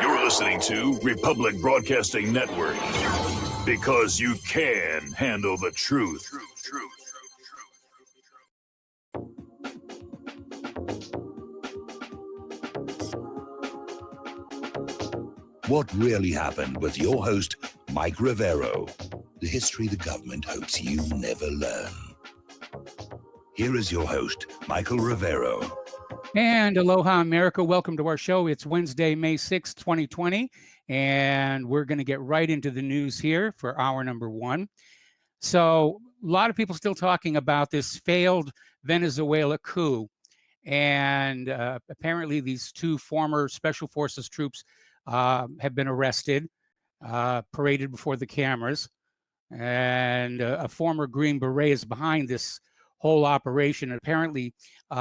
You're listening to Republic Broadcasting Network because you can handle the truth. What really happened with your host, Mike Rivero, the history the government hopes you never learn. Here is your host, Michael Rivero. And aloha, America. Welcome to our show. It's Wednesday, May 6th, 2020, and we're going to get right into the news here for hour number one. So a lot of people still talking about this failed Venezuela coup, and apparently these two former Special Forces troops have been arrested, paraded before the cameras, and a former Green Beret is behind this whole operation. Apparently,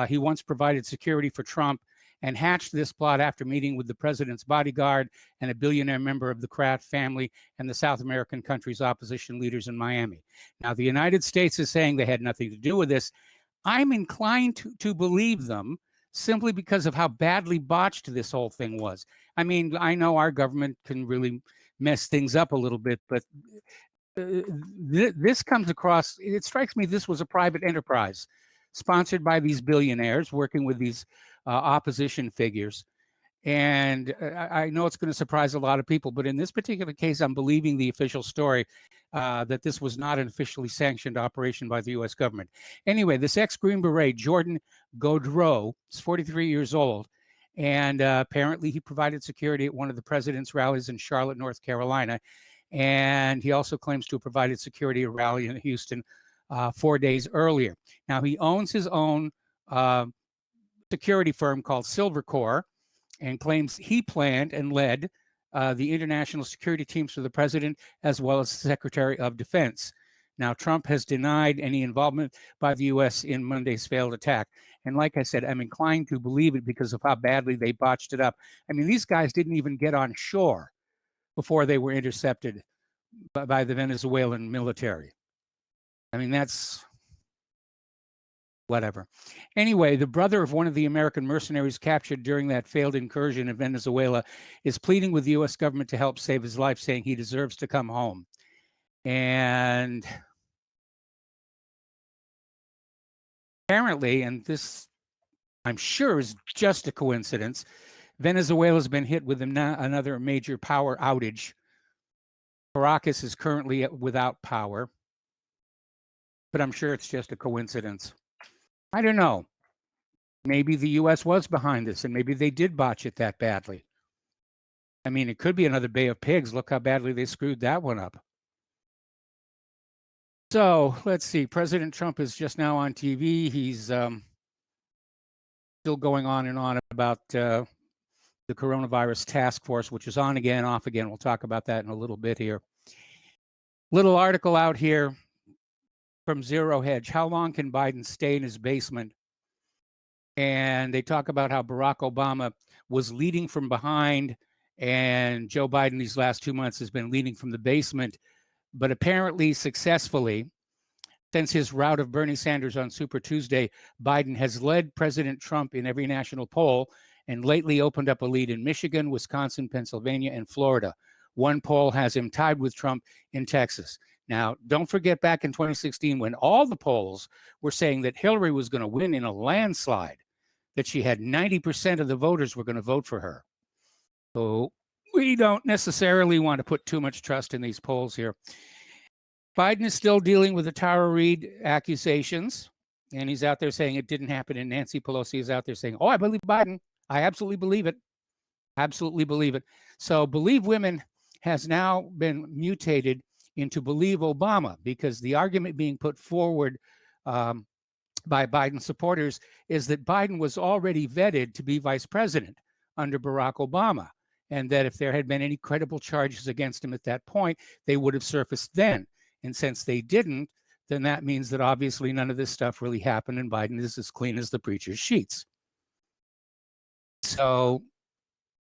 he once provided security for Trump and hatched this plot after meeting with the president's bodyguard and a billionaire member of the Kraft family and the South American country's opposition leaders in Miami. Now, the United States is saying they had nothing to do with this. I'm inclined to believe them simply because of how badly botched this whole thing was. I mean, I know our government can really mess things up a little bit, but this comes across, it strikes me this was a private enterprise sponsored by these billionaires working with these opposition figures. And I know it's going to surprise a lot of people, but in this particular case, I'm believing the official story that this was not an officially sanctioned operation by the U.S. government. Anyway, this ex-Green Beret, Jordan Gaudreau, is 43 years old, and apparently he provided security at one of the president's rallies in Charlotte, North Carolina. And he also claims to have provided security at a rally in Houston 4 days earlier. Now, he owns his own security firm called Silvercore and claims he planned and led the international security teams for the president as well as the Secretary of Defense. Now, Trump has denied any involvement by the U.S. in Monday's failed attack. And like I said, I'm inclined to believe it because of how badly they botched it up. I mean, these guys didn't even get on shore before they were intercepted by the Venezuelan military. I mean, that's whatever. Anyway, the brother of one of the American mercenaries captured during that failed incursion in Venezuela is pleading with the U.S. government to help save his life, saying he deserves to come home. And apparently, and this I'm sure is just a coincidence, Venezuela's been hit with another major power outage. Caracas is currently without power, but I'm sure it's just a coincidence. I don't know. Maybe the U.S. was behind this, and maybe they did botch it that badly. I mean, it could be another Bay of Pigs. Look how badly they screwed that one up. So let's see. President Trump is just now on TV. He's still going on and on about the coronavirus task force, which is on again, off again. We'll talk about that in a little bit here. Little article out here from Zero Hedge. How long can Biden stay in his basement? And they talk about how Barack Obama was leading from behind, and Joe Biden these last 2 months has been leading from the basement, but apparently successfully. Since his rout of Bernie Sanders on Super Tuesday, Biden has led President Trump in every national poll and lately opened up a lead in Michigan, Wisconsin, Pennsylvania, and Florida. One poll has him tied with Trump in Texas. Now, don't forget back in 2016 when all the polls were saying that Hillary was going to win in a landslide, that she had 90% of the voters were going to vote for her. So we don't necessarily want to put too much trust in these polls here. Biden is still dealing with the Tara Reade accusations, and he's out there saying it didn't happen. And Nancy Pelosi is out there saying, oh, I believe Biden. I absolutely believe it. Absolutely believe it. So Believe Women has now been mutated into Believe Obama, because the argument being put forward by Biden supporters is that Biden was already vetted to be vice president under Barack Obama, and that if there had been any credible charges against him at that point, they would have surfaced then. And since they didn't, then that means that obviously none of this stuff really happened, and Biden is as clean as the preacher's sheets. So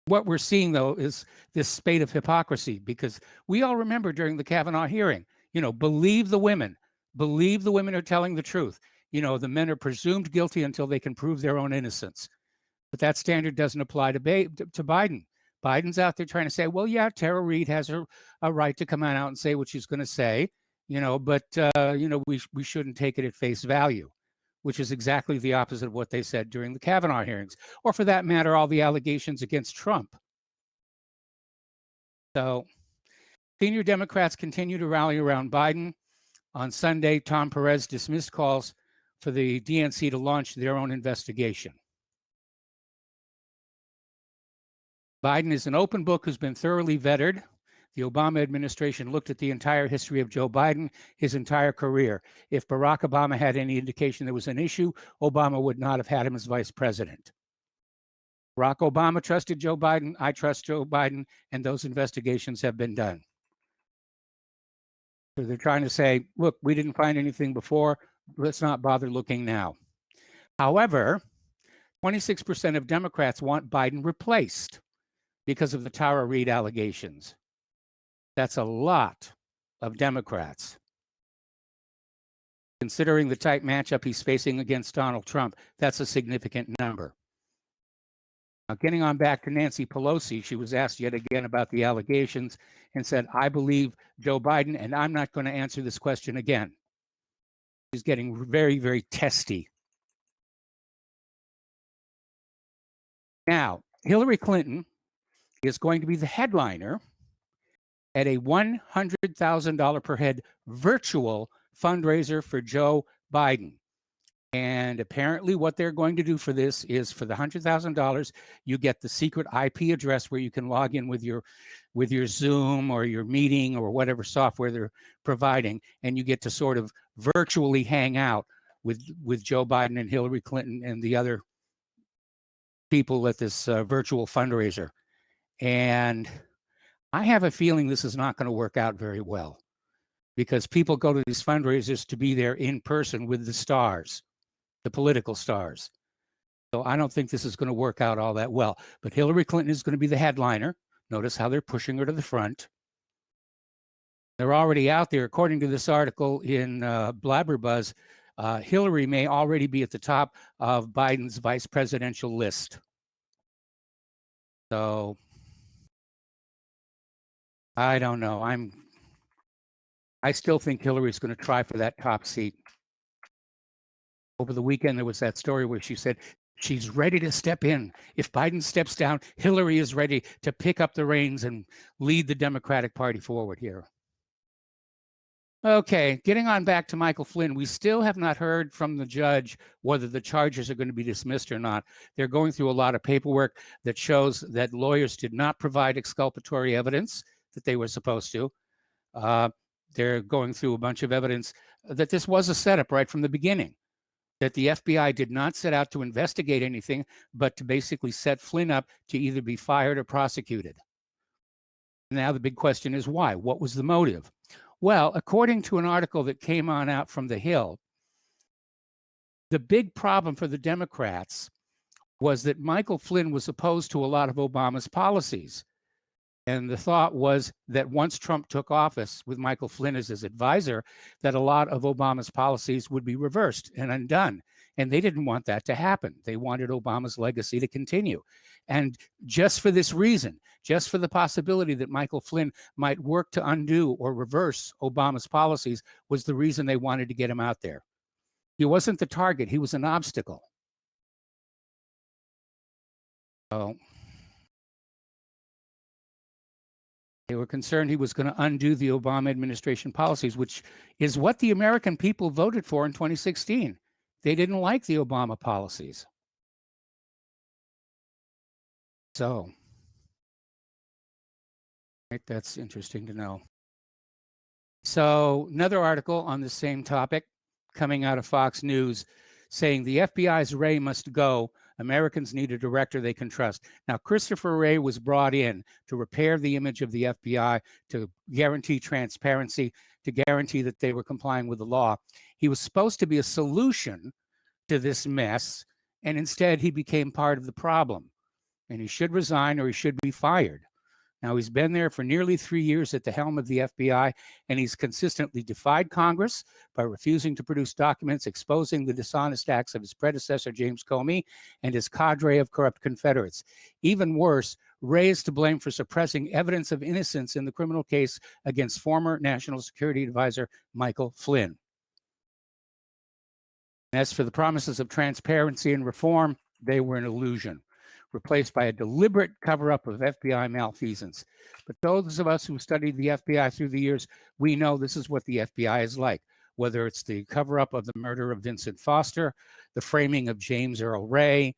what we're seeing, though, is this spate of hypocrisy, because we all remember during the Kavanaugh hearing, believe the women. Believe the women are telling the truth. The men are presumed guilty until they can prove their own innocence. But that standard doesn't apply to Biden. Biden's out there trying to say, well, yeah, Tara Reade has a right to come out and say what she's going to say, but, we shouldn't take it at face value, which is exactly the opposite of what they said during the Kavanaugh hearings, or for that matter, all the allegations against Trump. So senior Democrats continue to rally around Biden. On Sunday, Tom Perez dismissed calls for the DNC to launch their own investigation. Biden is an open book who's been thoroughly vetted. The Obama administration looked at the entire history of Joe Biden, his entire career. If Barack Obama had any indication there was an issue, Obama would not have had him as vice president. Barack Obama trusted Joe Biden. I trust Joe Biden, and those investigations have been done. So they're trying to say, look, we didn't find anything before. Let's not bother looking now. However, 26% of Democrats want Biden replaced because of the Tara Reade allegations. That's a lot of Democrats. Considering the tight matchup he's facing against Donald Trump, that's a significant number. Now, getting on back to Nancy Pelosi, she was asked yet again about the allegations and said, I believe Joe Biden, and I'm not going to answer this question again. She's getting very, very testy. Now, Hillary Clinton is going to be the headliner at a $100,000 per head virtual fundraiser for Joe Biden. And apparently what they're going to do for this is, for the $100,000, you get the secret IP address where you can log in with your Zoom or your meeting or whatever software they're providing, and you get to sort of virtually hang out with Joe Biden and Hillary Clinton and the other people at this virtual fundraiser. And I have a feeling this is not going to work out very well, because people go to these fundraisers to be there in person with the stars, the political stars. So I don't think this is going to work out all that well. But Hillary Clinton is going to be the headliner. Notice how they're pushing her to the front. They're already out there. According to this article in Blabberbuzz, Hillary may already be at the top of Biden's vice presidential list. So I don't know. I still think Hillary's going to try for that top seat. Over the weekend, there was that story where she said she's ready to step in. If Biden steps down, Hillary is ready to pick up the reins and lead the Democratic Party forward here. Okay, getting on back to Michael Flynn, we still have not heard from the judge whether the charges are going to be dismissed or not. They're going through a lot of paperwork that shows that lawyers did not provide exculpatory evidence that they were supposed to. They're going through a bunch of evidence that this was a setup right from the beginning, that the FBI did not set out to investigate anything, but to basically set Flynn up to either be fired or prosecuted. Now the big question is why? What was the motive? Well, according to an article that came on out from The Hill, the big problem for the Democrats was that Michael Flynn was opposed to a lot of Obama's policies. And the thought was that once Trump took office with Michael Flynn as his advisor, that a lot of Obama's policies would be reversed and undone. And they didn't want that to happen. They wanted Obama's legacy to continue. And just for this reason, just for the possibility that Michael Flynn might work to undo or reverse Obama's policies, was the reason they wanted to get him out there. He wasn't the target. He was an obstacle. So they were concerned he was going to undo the Obama administration policies, which is what the American people voted for in 2016. They didn't like the Obama policies. So, right, that's interesting to know. So, another article on the same topic coming out of Fox News saying the FBI's Wray must go. Americans need a director they can trust. Now, Christopher Wray was brought in to repair the image of the FBI, to guarantee transparency, to guarantee that they were complying with the law. He was supposed to be a solution to this mess, and instead he became part of the problem. And he should resign or he should be fired. Now, he's been there for nearly 3 years at the helm of the FBI, and he's consistently defied Congress by refusing to produce documents exposing the dishonest acts of his predecessor, James Comey, and his cadre of corrupt Confederates. Even worse, raised to blame for suppressing evidence of innocence in the criminal case against former National Security Advisor Michael Flynn. As for the promises of transparency and reform, they were an illusion, replaced by a deliberate cover-up of FBI malfeasance. But those of us who studied the FBI through the years, we know this is what the FBI is like, whether it's the cover-up of the murder of Vincent Foster, the framing of James Earl Ray,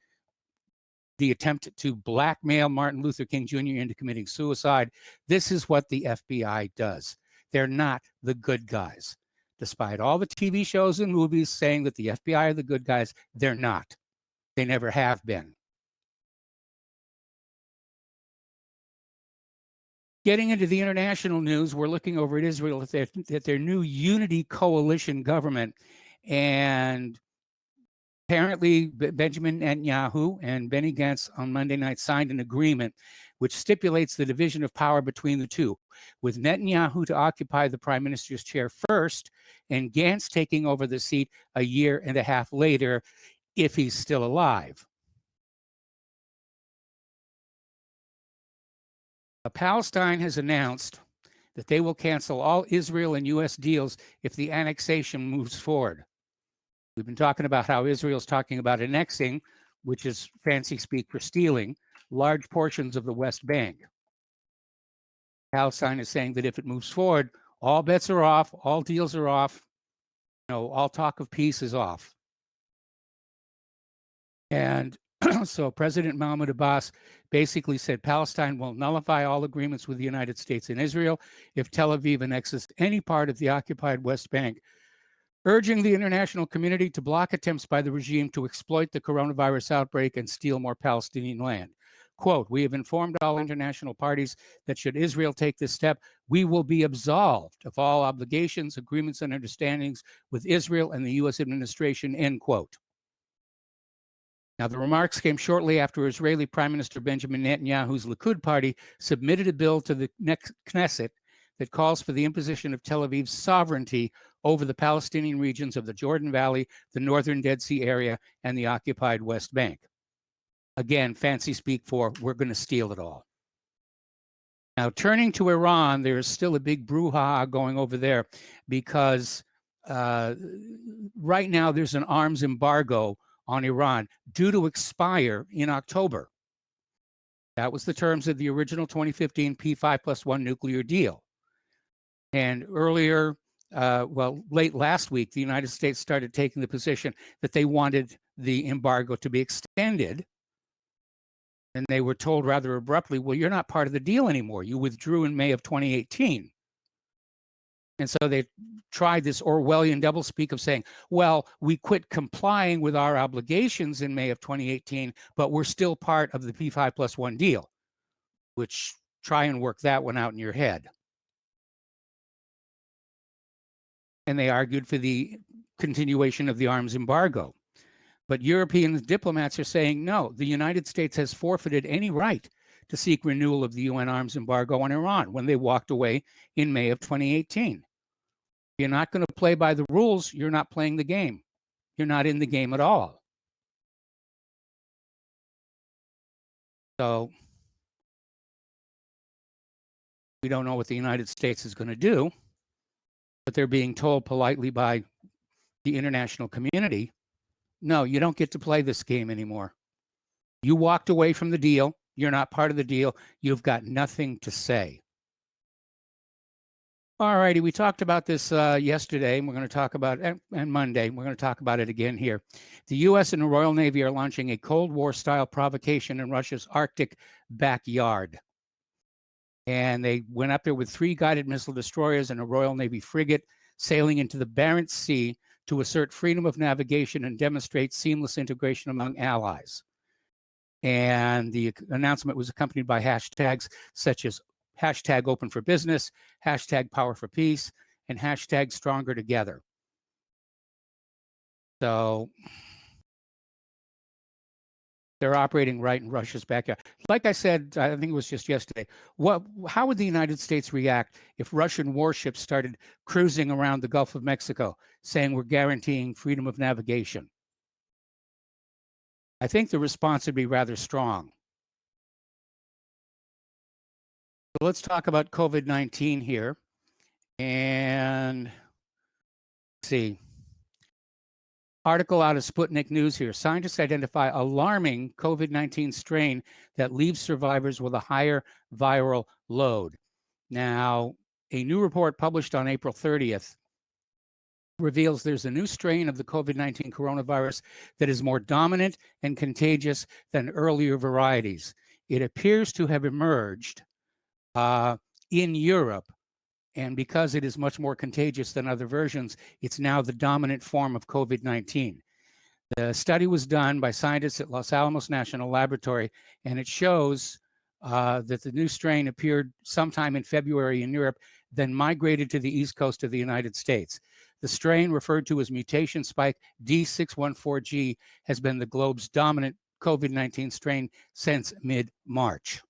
the attempt to blackmail Martin Luther King Jr. into committing suicide. This is what the FBI does. They're not the good guys. Despite all the TV shows and movies saying that the FBI are the good guys, they're not. They never have been. Getting into the international news, we're looking over at Israel at their new unity coalition government. And apparently, Benjamin Netanyahu and Benny Gantz on Monday night signed an agreement which stipulates the division of power between the two, with Netanyahu to occupy the prime minister's chair first and Gantz taking over the seat a year and a half later if he's still alive. Palestine has announced that they will cancel all Israel and U.S. deals if the annexation moves forward. We've been talking about how Israel's talking about annexing, which is fancy speak for stealing, large portions of the West Bank. Palestine is saying that if it moves forward, all bets are off, all deals are off, all talk of peace is off. And so President Mahmoud Abbas basically said Palestine will nullify all agreements with the United States and Israel if Tel Aviv annexes any part of the occupied West Bank, urging the international community to block attempts by the regime to exploit the coronavirus outbreak and steal more Palestinian land. Quote, "We have informed all international parties that should Israel take this step, we will be absolved of all obligations, agreements, and understandings with Israel and the U.S. administration," end quote. Now, the remarks came shortly after Israeli Prime Minister Benjamin Netanyahu's Likud party submitted a bill to the next Knesset that calls for the imposition of Tel Aviv's sovereignty over the Palestinian regions of the Jordan Valley, the northern Dead Sea area, and the occupied West Bank. Again, fancy speak for we're going to steal it all. Now, turning to Iran, there is still a big brouhaha going over there because right now there's an arms embargo on Iran due to expire in October. That was the terms of the original 2015 P5+1 nuclear deal. And earlier, late last week, the United States started taking the position that they wanted the embargo to be extended. And they were told rather abruptly, well, you're not part of the deal anymore. You withdrew in May of 2018. And so they tried this Orwellian doublespeak of saying, well, we quit complying with our obligations in May of 2018, but we're still part of the P5+1 deal, which try and work that one out in your head. And they argued for the continuation of the arms embargo. But European diplomats are saying, no, the United States has forfeited any right to seek renewal of the UN arms embargo on Iran when they walked away in May of 2018. You're not going to play by the rules, you're not playing the game. You're not in the game at all. So we don't know what the United States is going to do, but they're being told politely by the international community, no, you don't get to play this game anymore. You walked away from the deal. You're not part of the deal. You've got nothing to say. All righty, we talked about this yesterday, and we're going to talk about it, and Monday. We're going to talk about it again here. The U.S. and the Royal Navy are launching a Cold War-style provocation in Russia's Arctic backyard. And they went up there with 3 guided missile destroyers and a Royal Navy frigate, sailing into the Barents Sea to assert freedom of navigation and demonstrate seamless integration among allies. And the announcement was accompanied by hashtags such as hashtag open for business, hashtag power for peace, and hashtag stronger together. So they're operating right in Russia's backyard. Like I said, I think it was just yesterday, how would the United States react if Russian warships started cruising around the Gulf of Mexico saying we're guaranteeing freedom of navigation? I think the response would be rather strong. Let's talk about COVID-19 here. And let's see. Article out of Sputnik News here. Scientists identify alarming COVID-19 strain that leaves survivors with a higher viral load. Now, a new report published on April 30th reveals there's a new strain of the COVID-19 coronavirus that is more dominant and contagious than earlier varieties. It appears to have emerged in Europe, and because it is much more contagious than other versions, it's now the dominant form of COVID-19. The study was done by scientists at Los Alamos National Laboratory, and it shows that the new strain appeared sometime in February in Europe, then migrated to the east coast of the United States. The strain, referred to as mutation spike D614G, has been the globe's dominant COVID-19 strain since mid-March.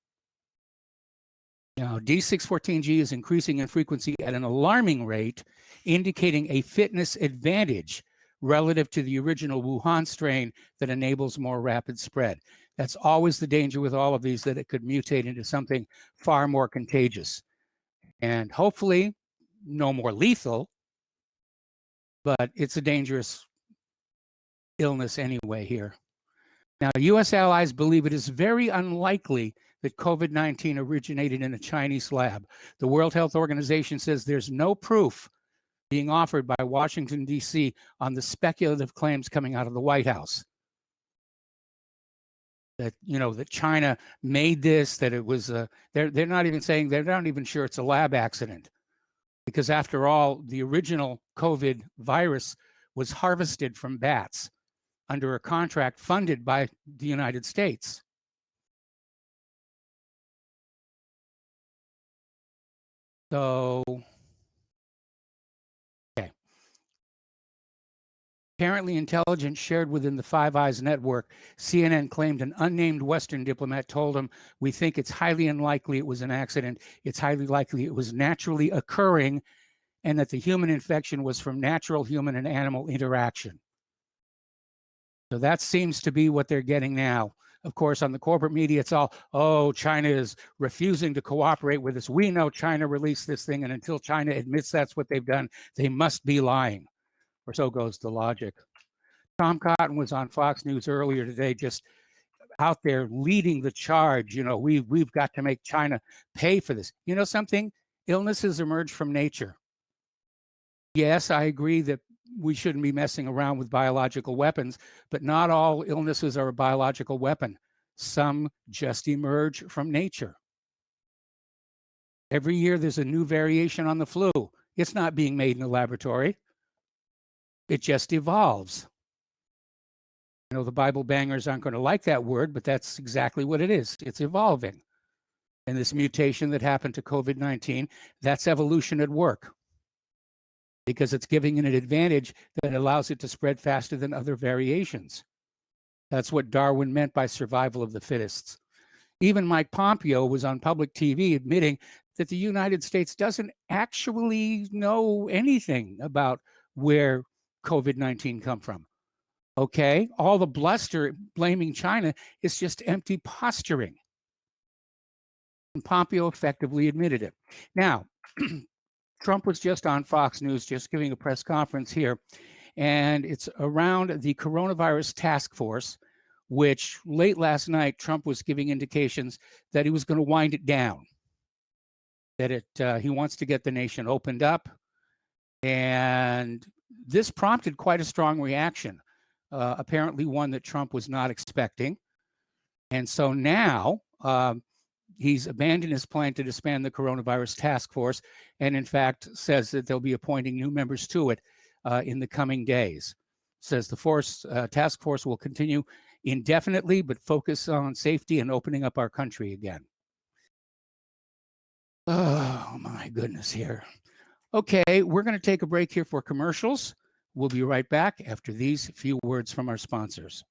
Now, D614G is increasing in frequency at an alarming rate, indicating a fitness advantage relative to the original Wuhan strain that enables more rapid spread. That's always the danger with all of these, that it could mutate into something far more contagious. And hopefully no more lethal, but it's a dangerous illness anyway here. Now, U.S. allies believe it is very unlikely that COVID-19 originated in a Chinese lab. The World Health Organization says there's no proof being offered by Washington, D.C. on the speculative claims coming out of the White House. That, that China made this, that it was, they're not even saying, they're not even sure it's a lab accident. Because after all, the original COVID virus was harvested from bats under a contract funded by the United States. So, okay. Apparently, intelligence shared within the Five Eyes network, CNN claimed an unnamed Western diplomat told him, "We think it's highly unlikely it was an accident. It's highly likely it was naturally occurring, and that the human infection was from natural human and animal interaction." So that seems to be what they're getting now. Of course, on the corporate media, it's all, oh, China is refusing to cooperate with us. We know China released this thing, and until China admits that's what they've done, they must be lying. Or so goes the logic. Tom Cotton was on Fox News earlier today, just out there leading the charge. We've got to make China pay for this. You know something? Illnesses emerge from nature. Yes, I agree that we shouldn't be messing around with biological weapons, but not all illnesses are a biological weapon. Some just emerge from nature. Every year there's a new variation on the flu. It's not being made in a laboratory. It just evolves. I know the Bible bangers aren't going to like that word, but that's exactly what it is. It's evolving. And this mutation that happened to COVID-19, that's evolution at work, because it's giving it an advantage that allows it to spread faster than other variations. That's what Darwin meant by survival of the fittest. Even Mike Pompeo was on public TV admitting that the United States doesn't actually know anything about where COVID-19 come from. Okay, all the bluster blaming China is just empty posturing. And Pompeo effectively admitted it. Now, Trump was just on Fox News, just giving a press conference here, and it's around the coronavirus task force, which late last night, Trump was giving indications that he was going to wind it down, that he wants to get the nation opened up. And this prompted quite a strong reaction, apparently one that Trump was not expecting. And so now, he's abandoned his plan to disband the coronavirus task force, and in fact says that they'll be appointing new members to it in the coming days. Says the task force will continue indefinitely, but focus on safety and opening up our country again. Oh my goodness here. Okay, we're going to take a break here for commercials. We'll be right back after these few words from our sponsors.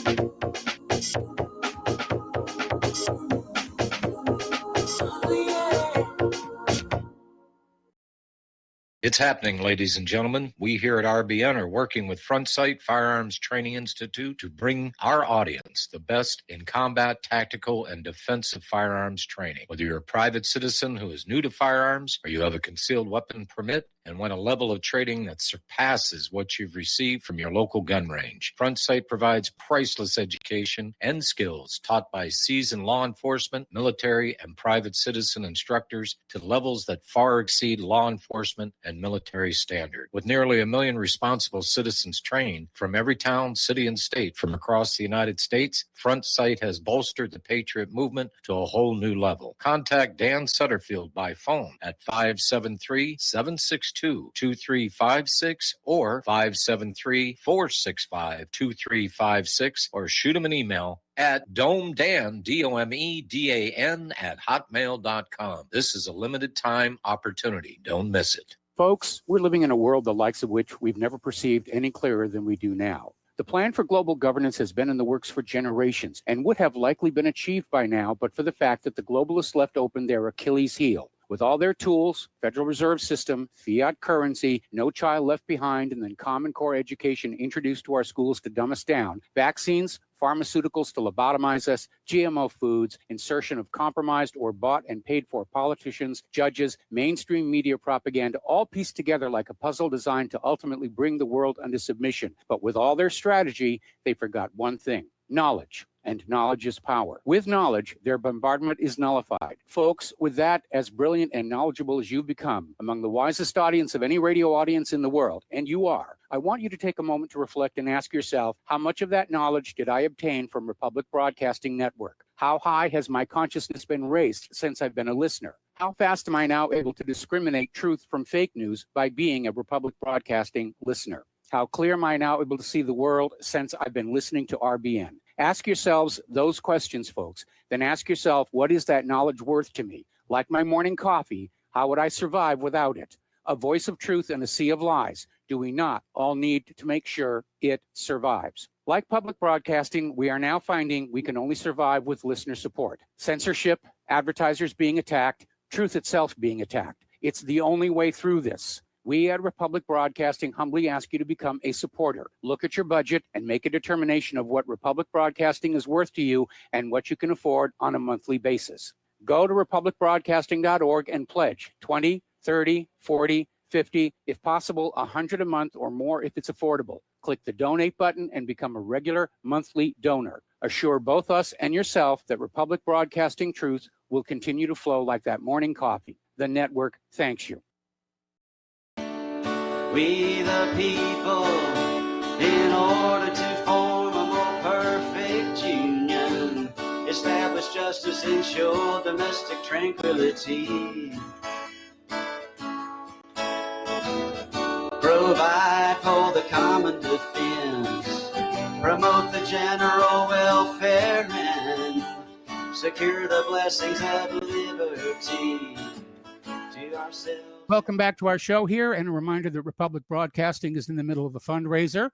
It's happening, ladies and gentlemen. We here at RBN are working with Front Sight Firearms Training Institute to bring our audience the best in combat, tactical, and defensive firearms training. Whether you're a private citizen who is new to firearms or you have a concealed weapon permit and want a level of training that surpasses what you've received from your local gun range, Front Sight provides priceless education and skills taught by seasoned law enforcement, military, and private citizen instructors to levels that far exceed law enforcement and military standard. With nearly 1 million responsible citizens trained from every town, city, and state from across the United States, Front Sight has bolstered the Patriot movement to a whole new level. Contact Dan Sutterfield by phone at 573-762-2356 or 573-465-2356 or shoot him an email at domedan, DOMEDAN @hotmail.com. This is a limited time opportunity. Don't miss it. Folks, we're living in a world the likes of which we've never perceived any clearer than we do now. The plan for global governance has been in the works for generations and would have likely been achieved by now, but for the fact that the globalists left open their Achilles heel. With all their tools, Federal Reserve System, fiat currency, no child left behind, and then Common Core education introduced to our schools to dumb us down, vaccines, pharmaceuticals to lobotomize us, GMO foods, insertion of compromised or bought and paid for politicians, judges, mainstream media propaganda, all pieced together like a puzzle designed to ultimately bring the world under submission. But with all their strategy, they forgot one thing: knowledge. And knowledge is power. With knowledge, their bombardment is nullified. Folks, with that, as brilliant and knowledgeable as you've become, among the wisest audience of any radio audience in the world, and you are, I want you to take a moment to reflect and ask yourself, how much of that knowledge did I obtain from Republic Broadcasting Network? How high has my consciousness been raised since I've been a listener? How fast am I now able to discriminate truth from fake news by being a Republic Broadcasting listener? How clear am I now able to see the world since I've been listening to RBN? Ask yourselves those questions, folks. Then ask yourself, what is that knowledge worth to me? Like my morning coffee, how would I survive without it? A voice of truth in a sea of lies. Do we not all need to make sure it survives? Like public broadcasting, we are now finding we can only survive with listener support. Censorship, advertisers being attacked, truth itself being attacked. It's the only way through this. We at Republic Broadcasting humbly ask you to become a supporter. Look at your budget and make a determination of what Republic Broadcasting is worth to you and what you can afford on a monthly basis. Go to republicbroadcasting.org and pledge 20, 30, 40, 50, if possible, 100 a month or more if it's affordable. Click the donate button and become a regular monthly donor. Assure both us and yourself that Republic Broadcasting truth will continue to flow like that morning coffee. The network thanks you. We the people, in order to form a more perfect union, establish justice, ensure domestic tranquility, provide for the common defense, promote the general welfare, and secure the blessings of liberty to ourselves. Welcome back to our show here, and a reminder that Republic Broadcasting is in the middle of a fundraiser.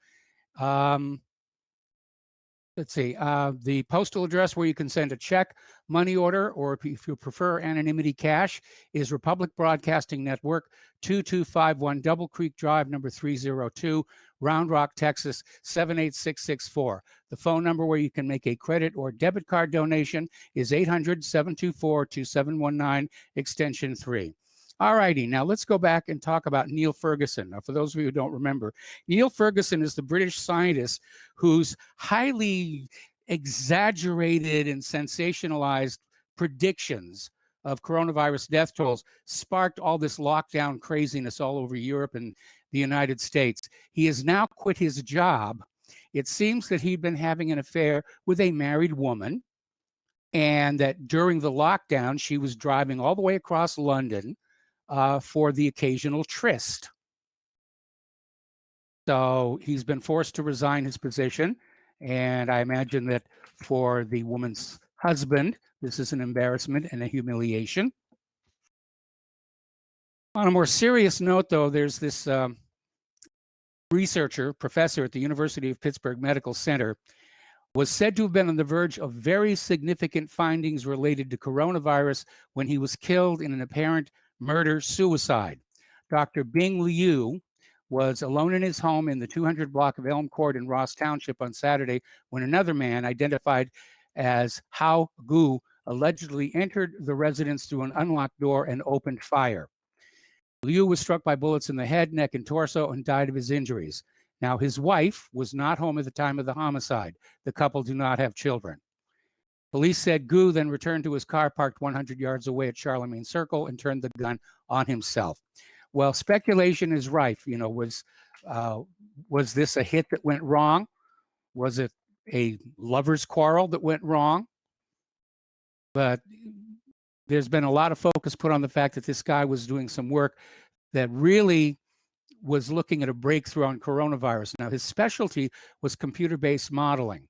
Let's see, the postal address where you can send a check, money order, or if you prefer anonymity cash, is Republic Broadcasting Network, 2251 Double Creek Drive, number 302, Round Rock, Texas, 78664. The phone number where you can make a credit or debit card donation is 800-724-2719, extension 3. All righty, now let's go back and talk about Neil Ferguson. Now, for those of you who don't remember, Neil Ferguson is the British scientist whose highly exaggerated and sensationalized predictions of coronavirus death tolls sparked all this lockdown craziness all over Europe and the United States. He has now quit his job. It seems that he'd been having an affair with a married woman, and that during the lockdown, she was driving all the way across London for the occasional tryst. So he's been forced to resign his position. And I imagine that for the woman's husband, this is an embarrassment and a humiliation. On a more serious note, though, there's this professor at the University of Pittsburgh Medical Center was said to have been on the verge of very significant findings related to coronavirus when he was killed in an apparent murder-suicide. Dr. Bing Liu was alone in his home in the 200 block of Elm Court in Ross Township on Saturday when another man, identified as Hao Gu, allegedly entered the residence through an unlocked door and opened fire. Liu was struck by bullets in the head, neck, and torso and died of his injuries. Now, his wife was not home at the time of the homicide. The couple do not have children. Police said Gu then returned to his car parked 100 yards away at Charlemagne Circle and turned the gun on himself. Well, speculation is rife. You know, was this a hit that went wrong? Was it a lover's quarrel that went wrong? But there's been a lot of focus put on the fact that this guy was doing some work that really was looking at a breakthrough on coronavirus. Now, his specialty was computer-based modeling.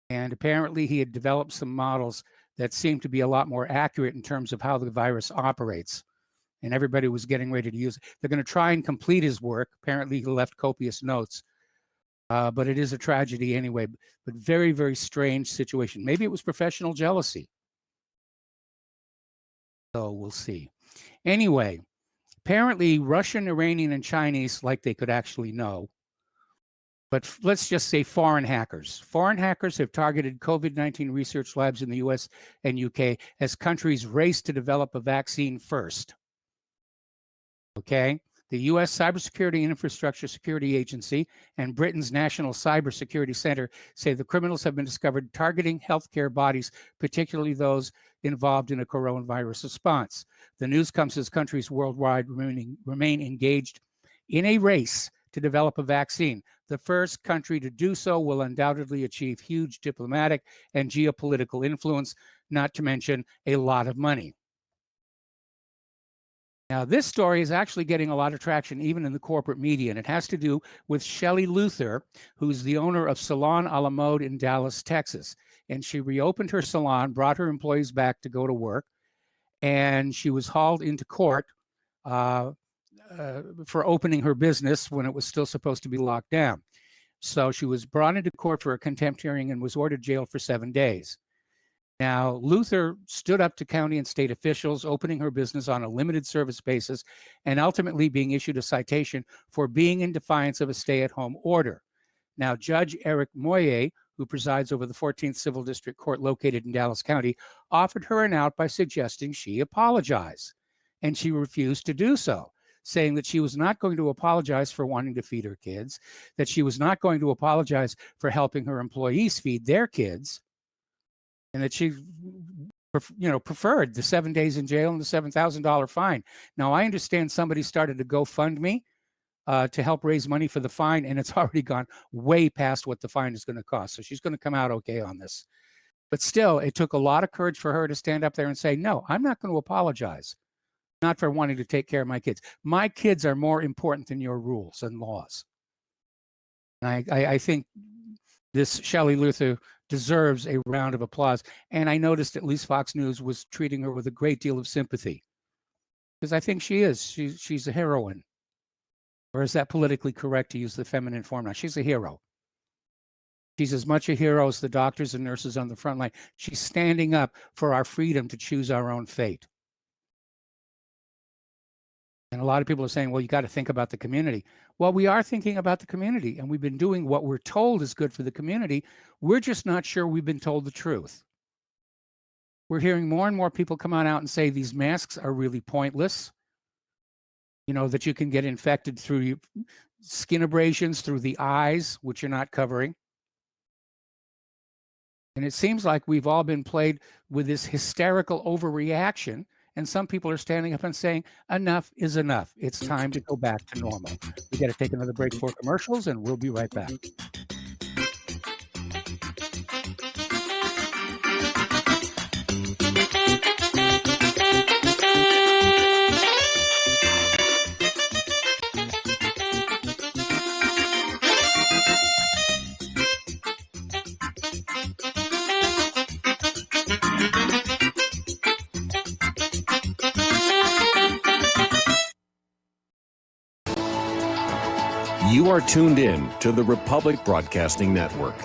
And apparently he had developed some models that seemed to be a lot more accurate in terms of how the virus operates. And everybody was getting ready to use it. They're going to try and complete his work. Apparently he left copious notes. But it is a tragedy anyway. But very, very strange situation. Maybe it was professional jealousy. So we'll see. Anyway, apparently Russian, Iranian, and Chinese, like they could actually know, but let's just say foreign hackers. Foreign hackers have targeted COVID-19 research labs in the US and UK as countries race to develop a vaccine first. Okay? The US Cybersecurity and Infrastructure Security Agency and Britain's National Cybersecurity Center say the criminals have been discovered targeting healthcare bodies, particularly those involved in a coronavirus response. The news comes as countries worldwide remain engaged in a race to develop a vaccine. The first country to do so will undoubtedly achieve huge diplomatic and geopolitical influence, not to mention a lot of money. Now, this story is actually getting a lot of traction even in the corporate media, and it has to do with Shelley Luther, who's the owner of Salon a la Mode in Dallas, Texas. And she reopened her salon, brought her employees back to go to work, and she was hauled into court for opening her business when it was still supposed to be locked down. So she was brought into court for a contempt hearing and was ordered jail for 7 days. Now, Luther stood up to county and state officials, opening her business on a limited service basis and ultimately being issued a citation for being in defiance of a stay-at-home order. Now, Judge Eric Moyer, who presides over the 14th Civil District Court located in Dallas County, offered her an out by suggesting she apologize. And she refused to do so, saying that she was not going to apologize for wanting to feed her kids, that she was not going to apologize for helping her employees feed their kids, and that she preferred the 7 days in jail and the $7,000 fine. Now, I understand somebody started to GoFundMe to help raise money for the fine, and it's already gone way past what the fine is going to cost. So she's going to come out okay on this. But still, it took a lot of courage for her to stand up there and say, no, I'm not going to apologize, not for wanting to take care of my kids. My kids are more important than your rules and laws. And I think this Shelley Luther deserves a round of applause. And I noticed at least Fox News was treating her with a great deal of sympathy, because I think she is. She's a heroine. Or is that politically correct to use the feminine form now? She's a hero. She's as much a hero as the doctors and nurses on the front line. She's standing up for our freedom to choose our own fate. And a lot of people are saying, well, you got to think about the community. Well, we are thinking about the community, and we've been doing what we're told is good for the community. We're just not sure we've been told the truth. We're hearing more and more people come on out and say these masks are really pointless. You know, that you can get infected through skin abrasions, through the eyes, which you're not covering. And it seems like we've all been played with this hysterical overreaction. And some people are standing up and saying, enough is enough. It's time to go back to normal. We got to take another break for commercials, and we'll be right back. You are tuned in to the Republic Broadcasting Network.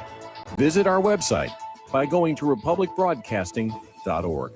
Visit our website by going to republicbroadcasting.org.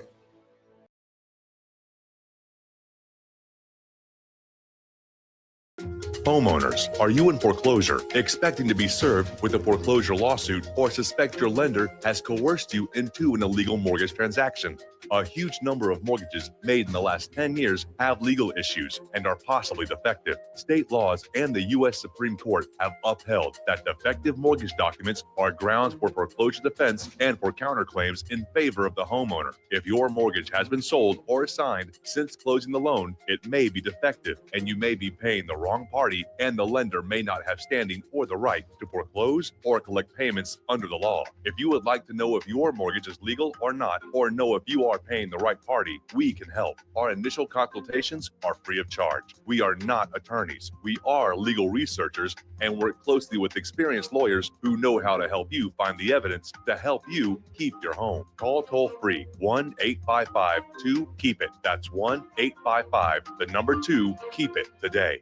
Homeowners, are you in foreclosure, expecting to be served with a foreclosure lawsuit, or suspect your lender has coerced you into an illegal mortgage transaction? A huge number of mortgages made in the last 10 years have legal issues and are possibly defective. State laws and the U.S. Supreme Court have upheld that defective mortgage documents are grounds for foreclosure defense and for counterclaims in favor of the homeowner. If your mortgage has been sold or assigned since closing the loan, it may be defective and you may be paying the wrong party, and the lender may not have standing or the right to foreclose or collect payments under the law. If you would like to know if your mortgage is legal or not, or know if you are paying the right party, we can help. Our initial consultations are free of charge. We are not attorneys. We are legal researchers and work closely with experienced lawyers who know how to help you find the evidence to help you keep your home. Call toll free 1-855-2-KEEP-IT. That's 1-855-2-KEEP-IT today.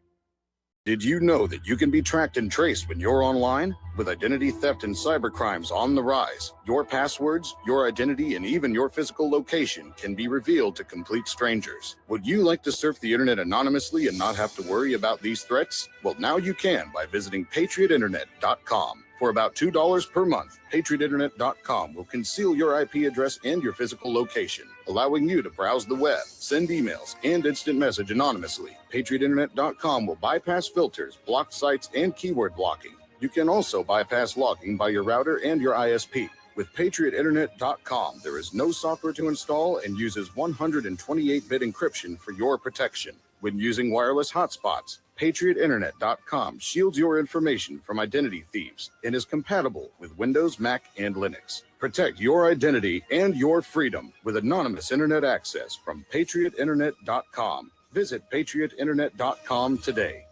Did you know that you can be tracked and traced when you're online? With identity theft and cybercrimes on the rise, your passwords, your identity, and even your physical location can be revealed to complete strangers. Would you like to surf the internet anonymously and not have to worry about these threats? Well, now you can by visiting patriotinternet.com. For about $2 per month, patriotinternet.com will conceal your IP address and your physical location, allowing you to browse the web, send emails, and instant message anonymously. patriotinternet.com will bypass filters, block sites, and keyword blocking. You can also bypass logging by your router and your ISP. With patriotinternet.com, there is no software to install and uses 128-bit encryption for your protection. When using wireless hotspots, patriotinternet.com shields your information from identity thieves and is compatible with Windows, Mac, and Linux. Protect your identity and your freedom with anonymous internet access from patriotinternet.com. Visit patriotinternet.com today.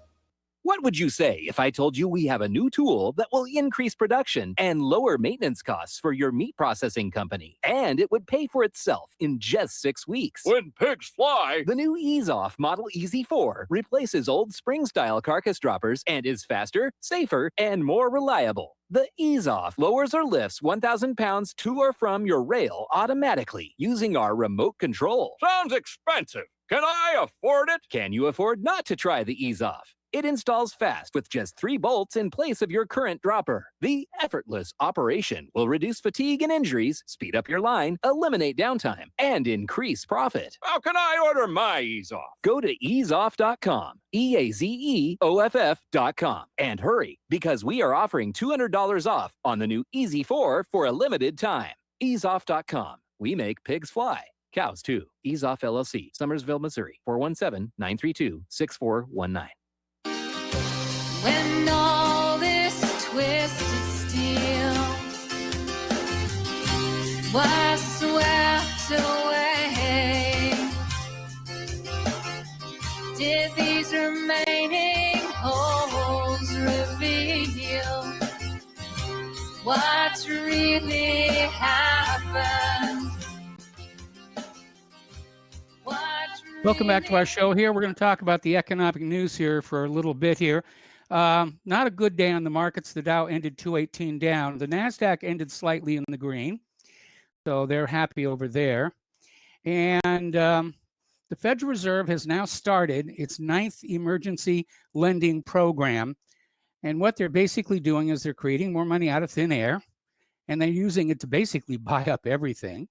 What would you say if I told you we have a new tool that will increase production and lower maintenance costs for your meat processing company? And it would pay for itself in just 6 weeks. When pigs fly! The new EaseOff Model EZ4 replaces old spring-style carcass droppers and is faster, safer, and more reliable. The EaseOff lowers or lifts 1,000 pounds to or from your rail automatically using our remote control. Sounds expensive. Can I afford it? Can you afford not to try the EaseOff? It installs fast with just 3 bolts in place of your current dropper. The effortless operation will reduce fatigue and injuries, speed up your line, eliminate downtime, and increase profit. How can I order my EaseOff? Go to easeoff.com, EAZEOFF.com, and hurry, because we are offering $200 off on the new EZ4 for a limited time. Easeoff.com. We make pigs fly. Cows too. EaseOff LLC, Summersville, Missouri, 417-932-6419. When all this twisted steel was swept away, did these remaining holes reveal what really happened? Welcome back to our show here. We're going to talk about the economic news here for a little bit here. Not a good day on the markets. The Dow ended 218 down. The NASDAQ ended slightly in the green. So they're happy over there. And the Federal Reserve has now started its 9th emergency lending program. And what they're basically doing is they're creating more money out of thin air. And they're using it to basically buy up everything.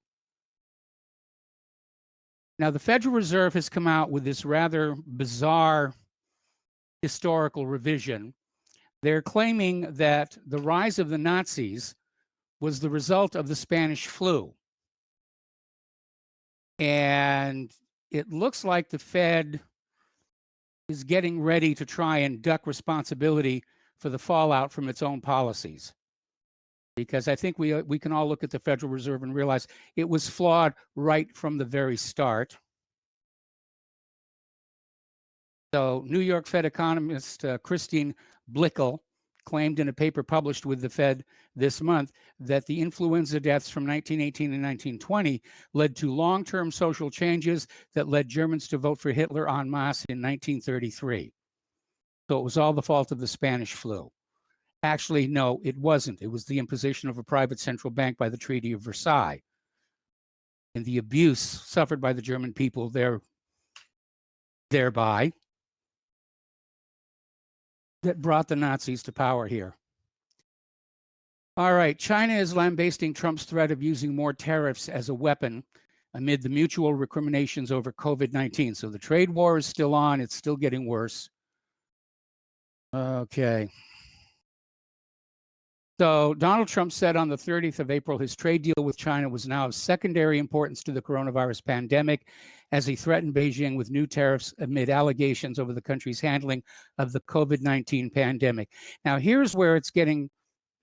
Now, the Federal Reserve has come out with this rather bizarre historical revision. They're claiming that the rise of the Nazis was the result of the Spanish flu. And it looks like the Fed is getting ready to try and duck responsibility for the fallout from its own policies. Because I think we can all look at the Federal Reserve and realize it was flawed right from the very start. So New York Fed economist Christine Blickel claimed in a paper published with the Fed this month that the influenza deaths from 1918 and 1920 led to long-term social changes that led Germans to vote for Hitler en masse in 1933. So it was all the fault of the Spanish flu. Actually, no, it wasn't. It was the imposition of a private central bank by the Treaty of Versailles and the abuse suffered by the German people thereby that brought the Nazis to power here. All right, China is lambasting Trump's threat of using more tariffs as a weapon amid the mutual recriminations over COVID-19. So the trade war is still on. It's still getting worse. Okay. So Donald Trump said on the 30th of April, his trade deal with China was now of secondary importance to the coronavirus pandemic, as he threatened Beijing with new tariffs amid allegations over the country's handling of the COVID-19 pandemic. Now, here's where it's getting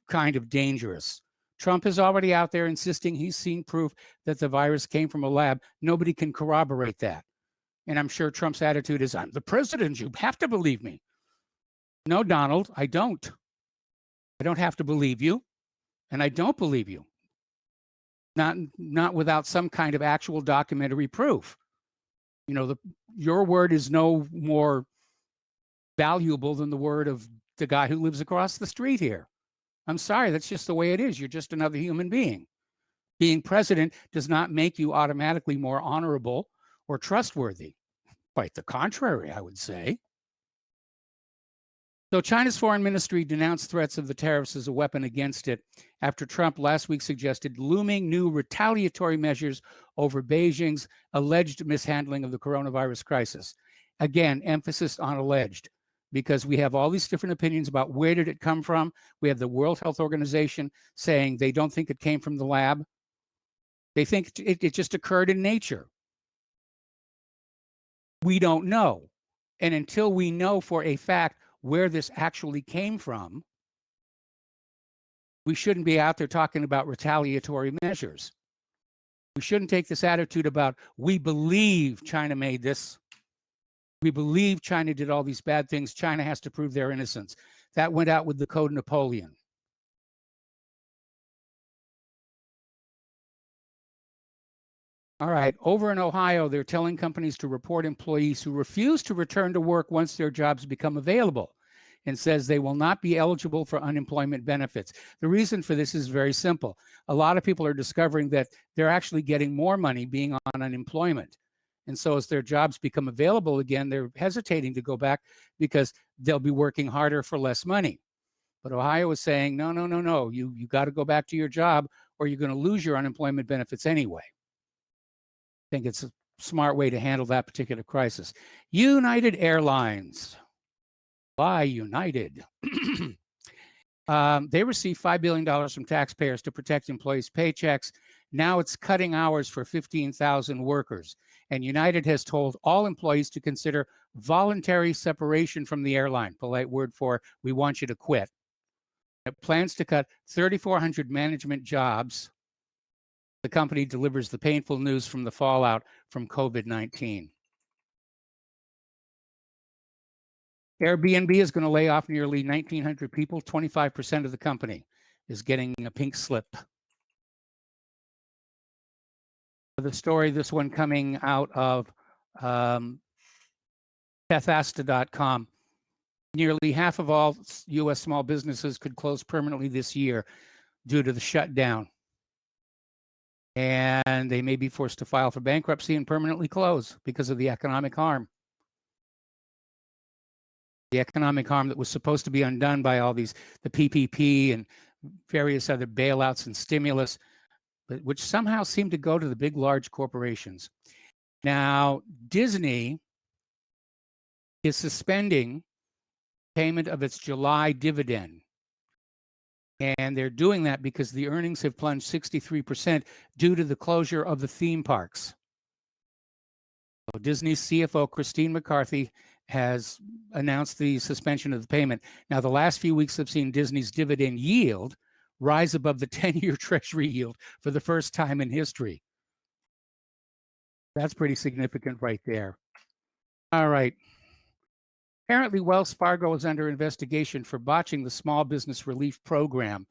kind of dangerous. Trump is already out there insisting he's seen proof that the virus came from a lab. Nobody can corroborate that. And I'm sure Trump's attitude is, I'm the president, you have to believe me. No, Donald, I don't. I don't have to believe you, and I don't believe you. Not without some kind of actual documentary proof. You know, your word is no more valuable than the word of the guy who lives across the street here. I'm sorry, that's just the way it is. You're just another human being. Being president does not make you automatically more honorable or trustworthy. Quite the contrary, I would say. So China's foreign ministry denounced threats of the tariffs as a weapon against it after Trump last week suggested looming new retaliatory measures over Beijing's alleged mishandling of the coronavirus crisis. Again, emphasis on alleged, because we have all these different opinions about where did it come from. We have the World Health Organization saying they don't think it came from the lab. They think it just occurred in nature. We don't know. And until we know for a fact where this actually came from, we shouldn't be out there talking about retaliatory measures. We shouldn't take this attitude about, we believe China made this. We believe China did all these bad things. China has to prove their innocence. That went out with the Code Napoleon. All right, over in Ohio, they're telling companies to report employees who refuse to return to work once their jobs become available, and says they will not be eligible for unemployment benefits. The reason for this is very simple. A lot of people are discovering that they're actually getting more money being on unemployment. And so as their jobs become available again, they're hesitating to go back because they'll be working harder for less money. But Ohio is saying, no, no, no, no, you got to go back to your job or you're going to lose your unemployment benefits anyway. I think it's a smart way to handle that particular crisis. United Airlines. Fly United. They received $5 billion from taxpayers to protect employees' paychecks. Now it's cutting hours for 15,000 workers. And United has told all employees to consider voluntary separation from the airline, polite word for, we want you to quit. It plans to cut 3,400 management jobs. The company delivers the painful news from the fallout from COVID-19. Airbnb is going to lay off nearly 1,900 people. 25% of the company is getting a pink slip. The story, this one coming out of Bethesda.com. Nearly half of all U.S. small businesses could close permanently this year due to the shutdown. And they may be forced to file for bankruptcy and permanently close because of the economic harm. The economic harm that was supposed to be undone by all these, the PPP and various other bailouts and stimulus, but which somehow seem to go to the big, large corporations. Now, Disney is suspending payment of its July dividend. And they're doing that because the earnings have plunged 63% due to the closure of the theme parks. So Disney's CFO, Christine McCarthy, has announced the suspension of the payment. Now, the last few weeks have seen Disney's dividend yield rise above the 10-year Treasury yield for the first time in history. That's pretty significant right there. All right. Apparently, Wells Fargo is under investigation for botching the small business relief program.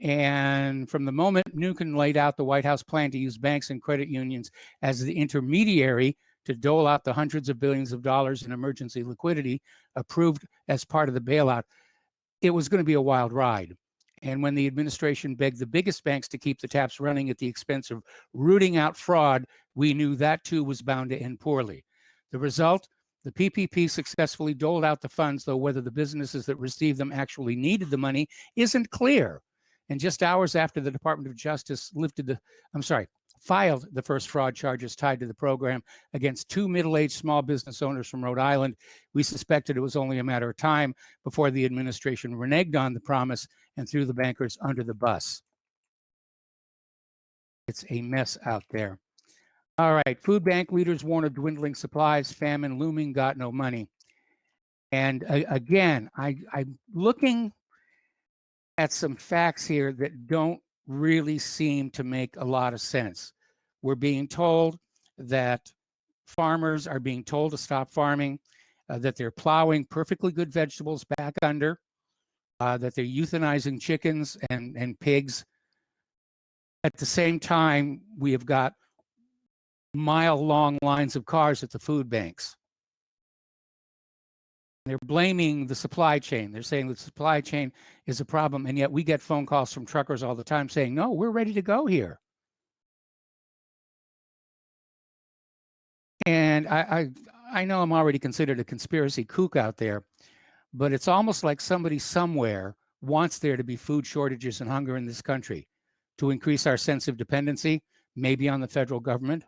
And from the moment Mnuchin laid out the White House plan to use banks and credit unions as the intermediary to dole out the hundreds of billions of dollars in emergency liquidity approved as part of the bailout, it was going to be a wild ride. And when the administration begged the biggest banks to keep the taps running at the expense of rooting out fraud, we knew that too was bound to end poorly. The result, the PPP successfully doled out the funds, though whether the businesses that received them actually needed the money isn't clear. And just hours after the Department of Justice filed the first fraud charges tied to the program against two middle-aged small business owners from Rhode Island, we suspected it was only a matter of time before the administration reneged on the promise and threw the bankers under the bus. It's a mess out there. All right, food bank leaders warn of dwindling supplies, famine looming, got no money. And again, I'm looking at some facts here that don't really seem to make a lot of sense. We're being told that farmers are being told to stop farming, that they're plowing perfectly good vegetables back under, that they're euthanizing chickens and pigs. At the same time, we have got mile-long lines of cars at the food banks. They're blaming the supply chain. They're saying the supply chain is a problem, and yet we get phone calls from truckers all the time saying, no, we're ready to go here. And I know I'm already considered a conspiracy kook out there, but it's almost like somebody somewhere wants there to be food shortages and hunger in this country to increase our sense of dependency, maybe on the federal government.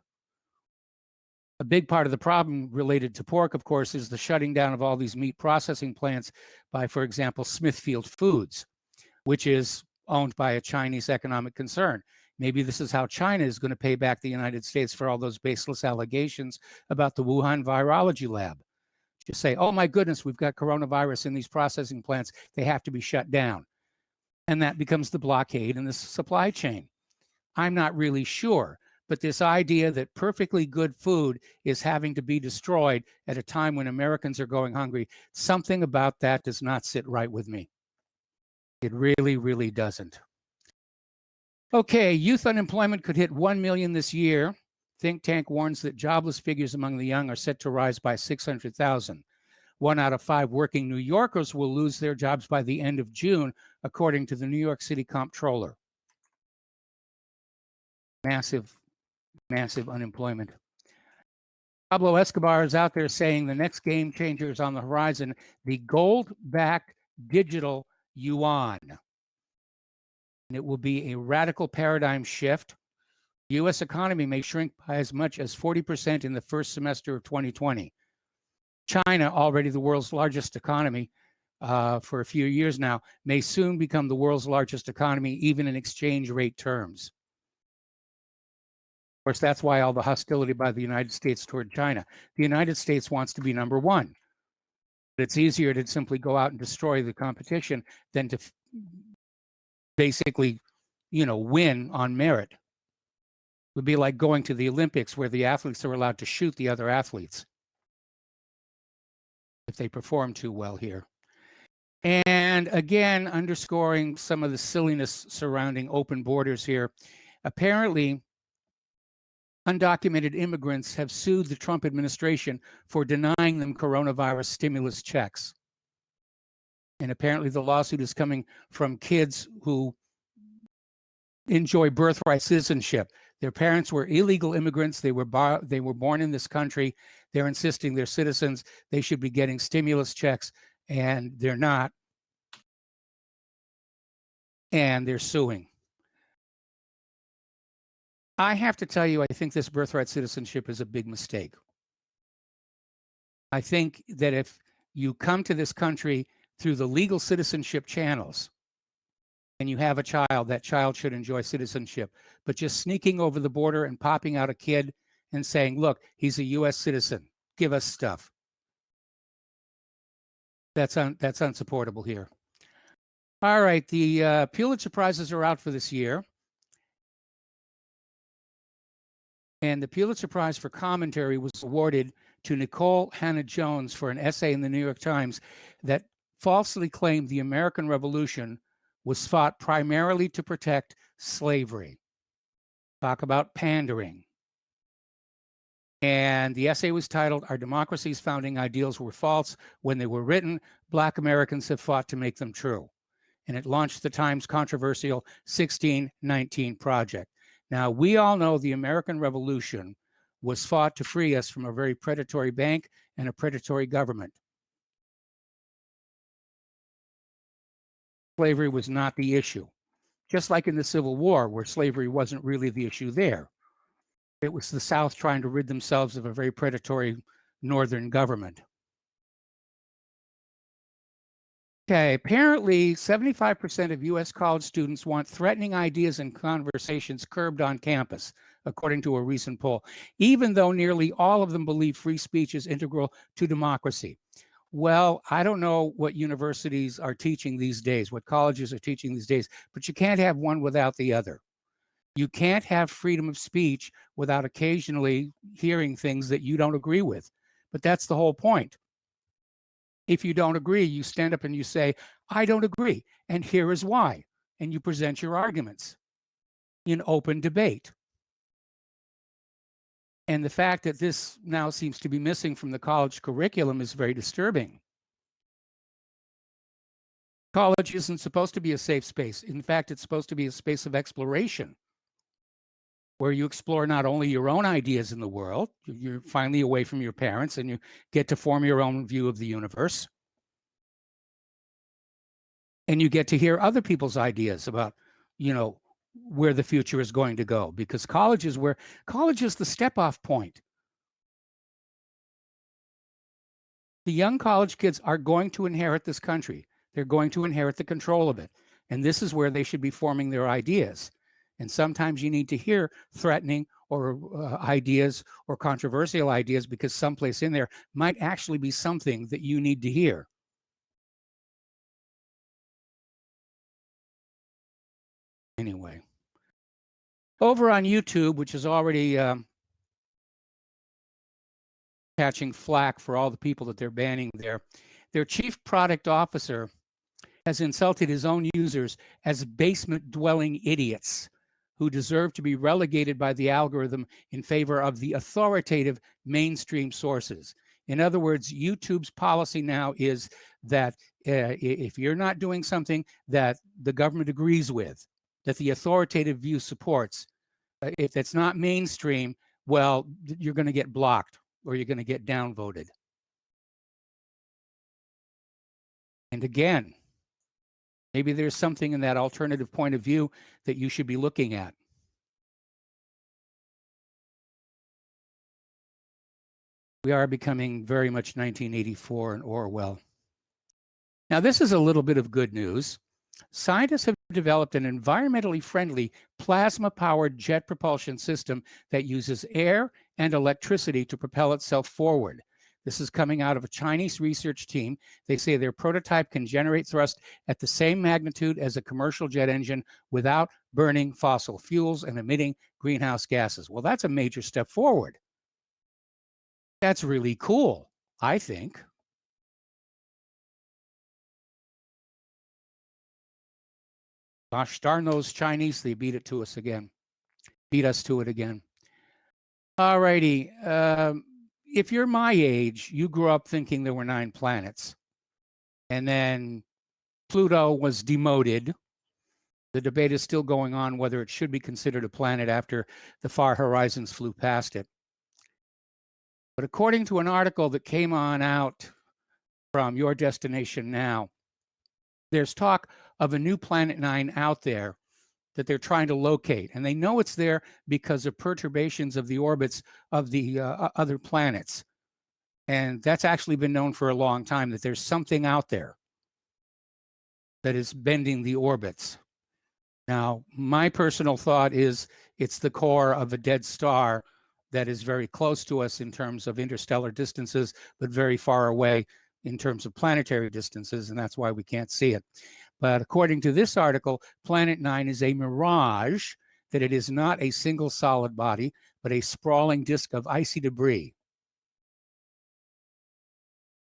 A big part of the problem related to pork, of course, is the shutting down of all these meat processing plants by, for example, Smithfield Foods, which is owned by a Chinese economic concern. Maybe this is how China is going to pay back the United States for all those baseless allegations about the Wuhan virology lab. Just say, oh my goodness, we've got coronavirus in these processing plants. They have to be shut down. And that becomes the blockade in the supply chain. I'm not really sure. But this idea that perfectly good food is having to be destroyed at a time when Americans are going hungry, something about that does not sit right with me. It really, really doesn't. Okay, youth unemployment could hit 1 million this year. Think tank warns that jobless figures among the young are set to rise by 600,000. 1 out of 5 working New Yorkers will lose their jobs by the end of June, according to the New York City Comptroller. Massive unemployment. Pablo Escobar is out there saying the next game changer is on the horizon, the gold-backed digital yuan. And it will be a radical paradigm shift. The U.S. economy may shrink by as much as 40% in the first semester of 2020. China, already the world's largest economy for a few years now, may soon become the world's largest economy, even in exchange rate terms. Of course, that's why all the hostility by the United States toward China. The United States wants to be number one. But it's easier to simply go out and destroy the competition than to basically, win on merit. It would be like going to the Olympics where the athletes are allowed to shoot the other athletes if they perform too well here. And again, underscoring some of the silliness surrounding open borders here. Apparently, undocumented immigrants have sued the Trump administration for denying them coronavirus stimulus checks. And apparently the lawsuit is coming from kids who enjoy birthright citizenship. Their parents were illegal immigrants. They were born in this country. They're insisting they're citizens. They should be getting stimulus checks, and they're not. And they're suing. I have to tell you, I think this birthright citizenship is a big mistake. I think that if you come to this country through the legal citizenship channels and you have a child, that child should enjoy citizenship. But just sneaking over the border and popping out a kid and saying, look, he's a U.S. citizen, give us stuff. That's unsupportable here. All right, the Pulitzer Prizes are out for this year. And the Pulitzer Prize for Commentary was awarded to Nicole Hannah-Jones for an essay in the New York Times that falsely claimed the American Revolution was fought primarily to protect slavery. Talk about pandering. And the essay was titled, "Our Democracy's Founding Ideals Were False When They Were Written. Black Americans Have Fought to Make Them True." And it launched the Times' controversial 1619 Project. Now, we all know the American Revolution was fought to free us from a very predatory bank and a predatory government. Slavery was not the issue. Just like in the Civil War, where slavery wasn't really the issue there. It was the South trying to rid themselves of a very predatory Northern government. Okay, apparently 75% of US college students want threatening ideas and conversations curbed on campus, according to a recent poll, even though nearly all of them believe free speech is integral to democracy. Well, I don't know what universities are teaching these days, what colleges are teaching these days, but you can't have one without the other. You can't have freedom of speech without occasionally hearing things that you don't agree with. But that's the whole point. If you don't agree, you stand up and you say, "I don't agree, and here is why." And you present your arguments in open debate. And the fact that this now seems to be missing from the college curriculum is very disturbing. College isn't supposed to be a safe space. In fact, it's supposed to be a space of exploration, where you explore not only your own ideas in the world, you're finally away from your parents and you get to form your own view of the universe. And you get to hear other people's ideas about, where the future is going to go, because college is the step-off point. The young college kids are going to inherit this country. They're going to inherit the control of it. And this is where they should be forming their ideas. And sometimes you need to hear threatening or ideas or controversial ideas, because someplace in there might actually be something that you need to hear. Anyway, over on YouTube, which is already catching flack for all the people that they're banning there, their chief product officer has insulted his own users as basement-dwelling idiots who deserve to be relegated by the algorithm in favor of the authoritative mainstream sources. In other words, YouTube's policy now is that if you're not doing something that the government agrees with, that the authoritative view supports, if it's not mainstream, well, you're going to get blocked or you're going to get downvoted. And again, maybe there's something in that alternative point of view that you should be looking at. We are becoming very much 1984 and Orwell. Now, this is a little bit of good news. Scientists have developed an environmentally friendly plasma-powered jet propulsion system that uses air and electricity to propel itself forward. This is coming out of a Chinese research team. They say their prototype can generate thrust at the same magnitude as a commercial jet engine without burning fossil fuels and emitting greenhouse gases. Well, that's a major step forward. That's really cool, I think. Gosh darn those Chinese, they beat us to it again. All righty. If you're my age, you grew up thinking there were 9 planets. And then Pluto was demoted. The debate is still going on whether it should be considered a planet after the Far Horizons flew past it. But according to an article that came on out from Your Destination Now, there's talk of a new Planet 9 out there that they're trying to locate. And they know it's there because of perturbations of the orbits of the other planets. And that's actually been known for a long time, that there's something out there that is bending the orbits. Now, my personal thought is it's the core of a dead star that is very close to us in terms of interstellar distances, but very far away in terms of planetary distances, and that's why we can't see it. But according to this article, Planet 9 is a mirage, that it is not a single solid body, but a sprawling disk of icy debris.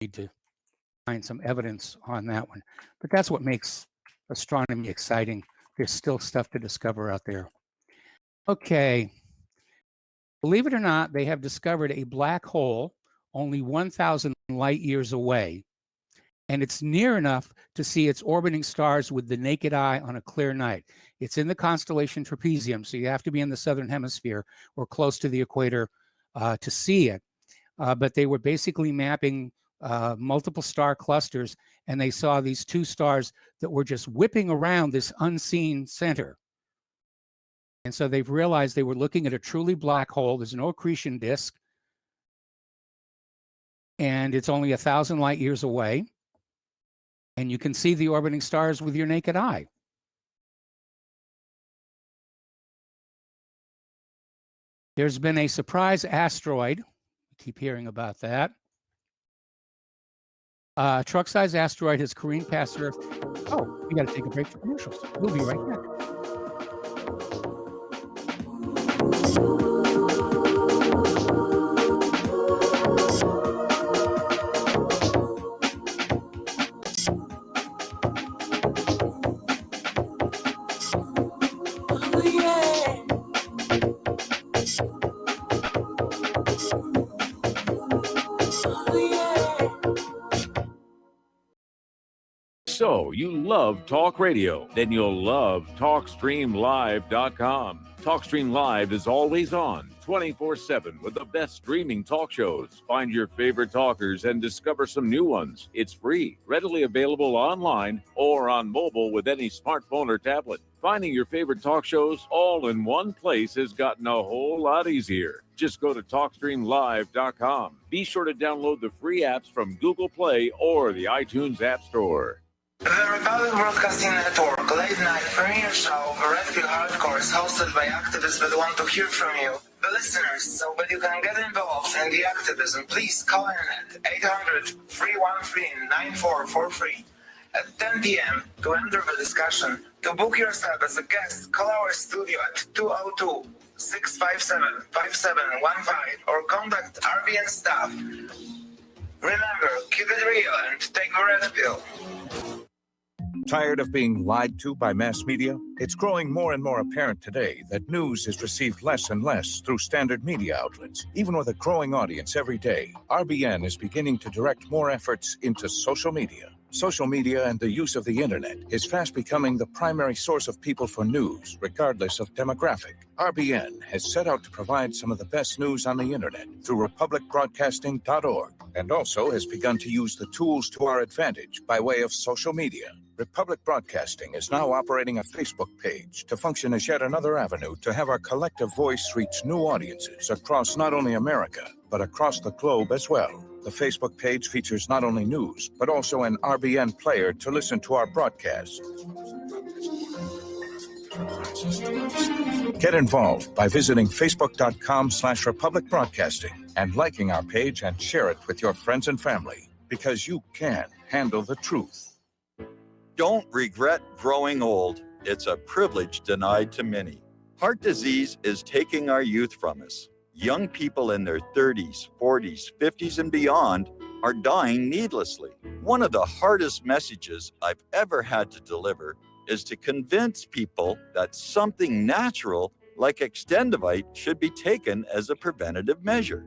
Need to find some evidence on that one. But that's what makes astronomy exciting. There's still stuff to discover out there. Okay. Believe it or not, they have discovered a black hole only 1,000 light years away, and it's near enough to see its orbiting stars with the naked eye on a clear night. It's in the constellation Trapezium, so you have to be in the southern hemisphere or close to the equator to see it. But they were basically mapping multiple star clusters, and they saw these two stars that were just whipping around this unseen center. And so they've realized they were looking at a truly black hole. There's no accretion disk, and it's only 1,000 light years away. And you can see the orbiting stars with your naked eye. There's been a surprise asteroid. We keep hearing about that. A truck-sized asteroid has careened past Earth. Oh, we got to take a break for commercials. We'll be right back. So, you love talk radio? Then you'll love TalkStreamLive.com. TalkStream Live is always on, 24/7, with the best streaming talk shows. Find your favorite talkers and discover some new ones. It's free, readily available online or on mobile with any smartphone or tablet. Finding your favorite talk shows all in one place has gotten a whole lot easier. Just go to TalkStreamLive.com. Be sure to download the free apps from Google Play or the iTunes App Store. The Republic Broadcasting Network late night premiere show The Red Pill Hardcore is hosted by activists that want to hear from you, the listeners. So that you can get involved in the activism, please call in at 800-313-9443 at 10 p.m. to enter the discussion. To book yourself as a guest, call our studio at 202-657-5715 or contact RBN staff. Remember, keep it real and take the red pill. Tired of being lied to by mass media? It's growing more and more apparent today that news is received less and less through standard media outlets. Even with a growing audience every day, RBN is beginning to direct more efforts into social media. Social media and the use of the internet is fast becoming the primary source of people for news, regardless of demographic. RBN has set out to provide some of the best news on the internet through republicbroadcasting.org, and also has begun to use the tools to our advantage by way of social media. Republic Broadcasting is now operating a Facebook page to function as yet another avenue to have our collective voice reach new audiences across not only America, but across the globe as well. The Facebook page features not only news, but also an RBN player to listen to our broadcasts. Get involved by visiting facebook.com/Republic Broadcasting and liking our page and share it with your friends and family, because you can handle the truth. Don't regret growing old. It's a privilege denied to many. Heart disease is taking our youth from us. Young people in their 30s, 40s, 50s, and beyond are dying needlessly. One of the hardest messages I've ever had to deliver is to convince people that something natural like Extendivite should be taken as a preventative measure.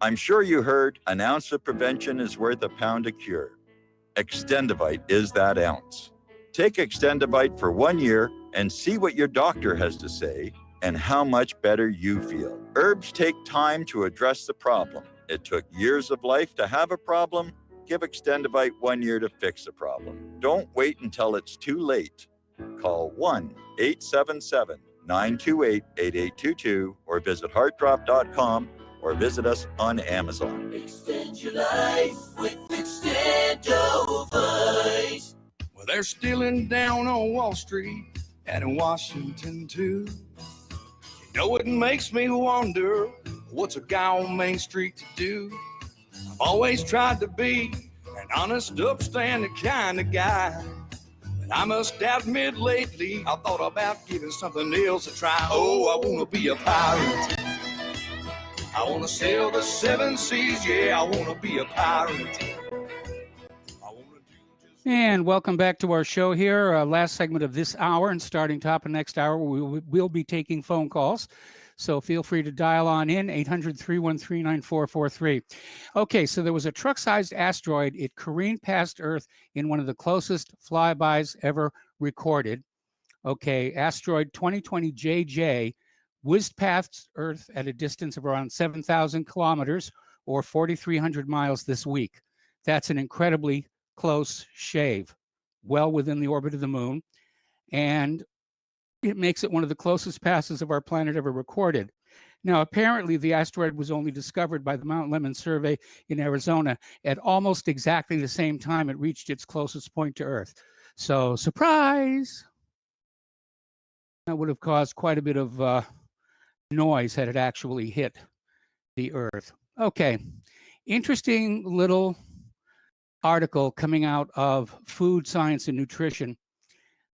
I'm sure you heard an ounce of prevention is worth a pound of cure. Extendivite is that ounce. Take Extendivite for 1 year and see what your doctor has to say and how much better you feel. Herbs take time to address the problem. It took years of life to have a problem. Give Extendivite 1 year to fix the problem. Don't wait until it's too late. Call 1-877-928-8822 or visit heartdrop.com or visit us on Amazon. Extend your life with Extendovite. Well, they're stealing down on Wall Street and in Washington too. You know, it makes me wonder, what's a guy on Main Street to do? I've always tried to be an honest, upstanding kind of guy. But I must admit lately, I thought about giving something else a try. Oh, I want to be a pirate. I want to sail the 7 seas, yeah, I want to be a pirate. I want to do just And welcome back to our show here. Last segment of this hour, and starting top of next hour, we'll be taking phone calls. So feel free to dial on in, 800-313-9443. Okay, so there was a truck-sized asteroid. It careened past Earth in one of the closest flybys ever recorded. Okay, asteroid 2020 JJ whizzed past Earth at a distance of around 7,000 kilometers or 4,300 miles this week. That's an incredibly close shave, well within the orbit of the moon, and it makes it one of the closest passes of our planet ever recorded. Now, apparently, the asteroid was only discovered by the Mount Lemmon survey in Arizona at almost exactly the same time it reached its closest point to Earth. So, surprise! That would have caused quite a bit of noise had it actually hit the Earth. Okay, interesting little article coming out of Food Science and Nutrition,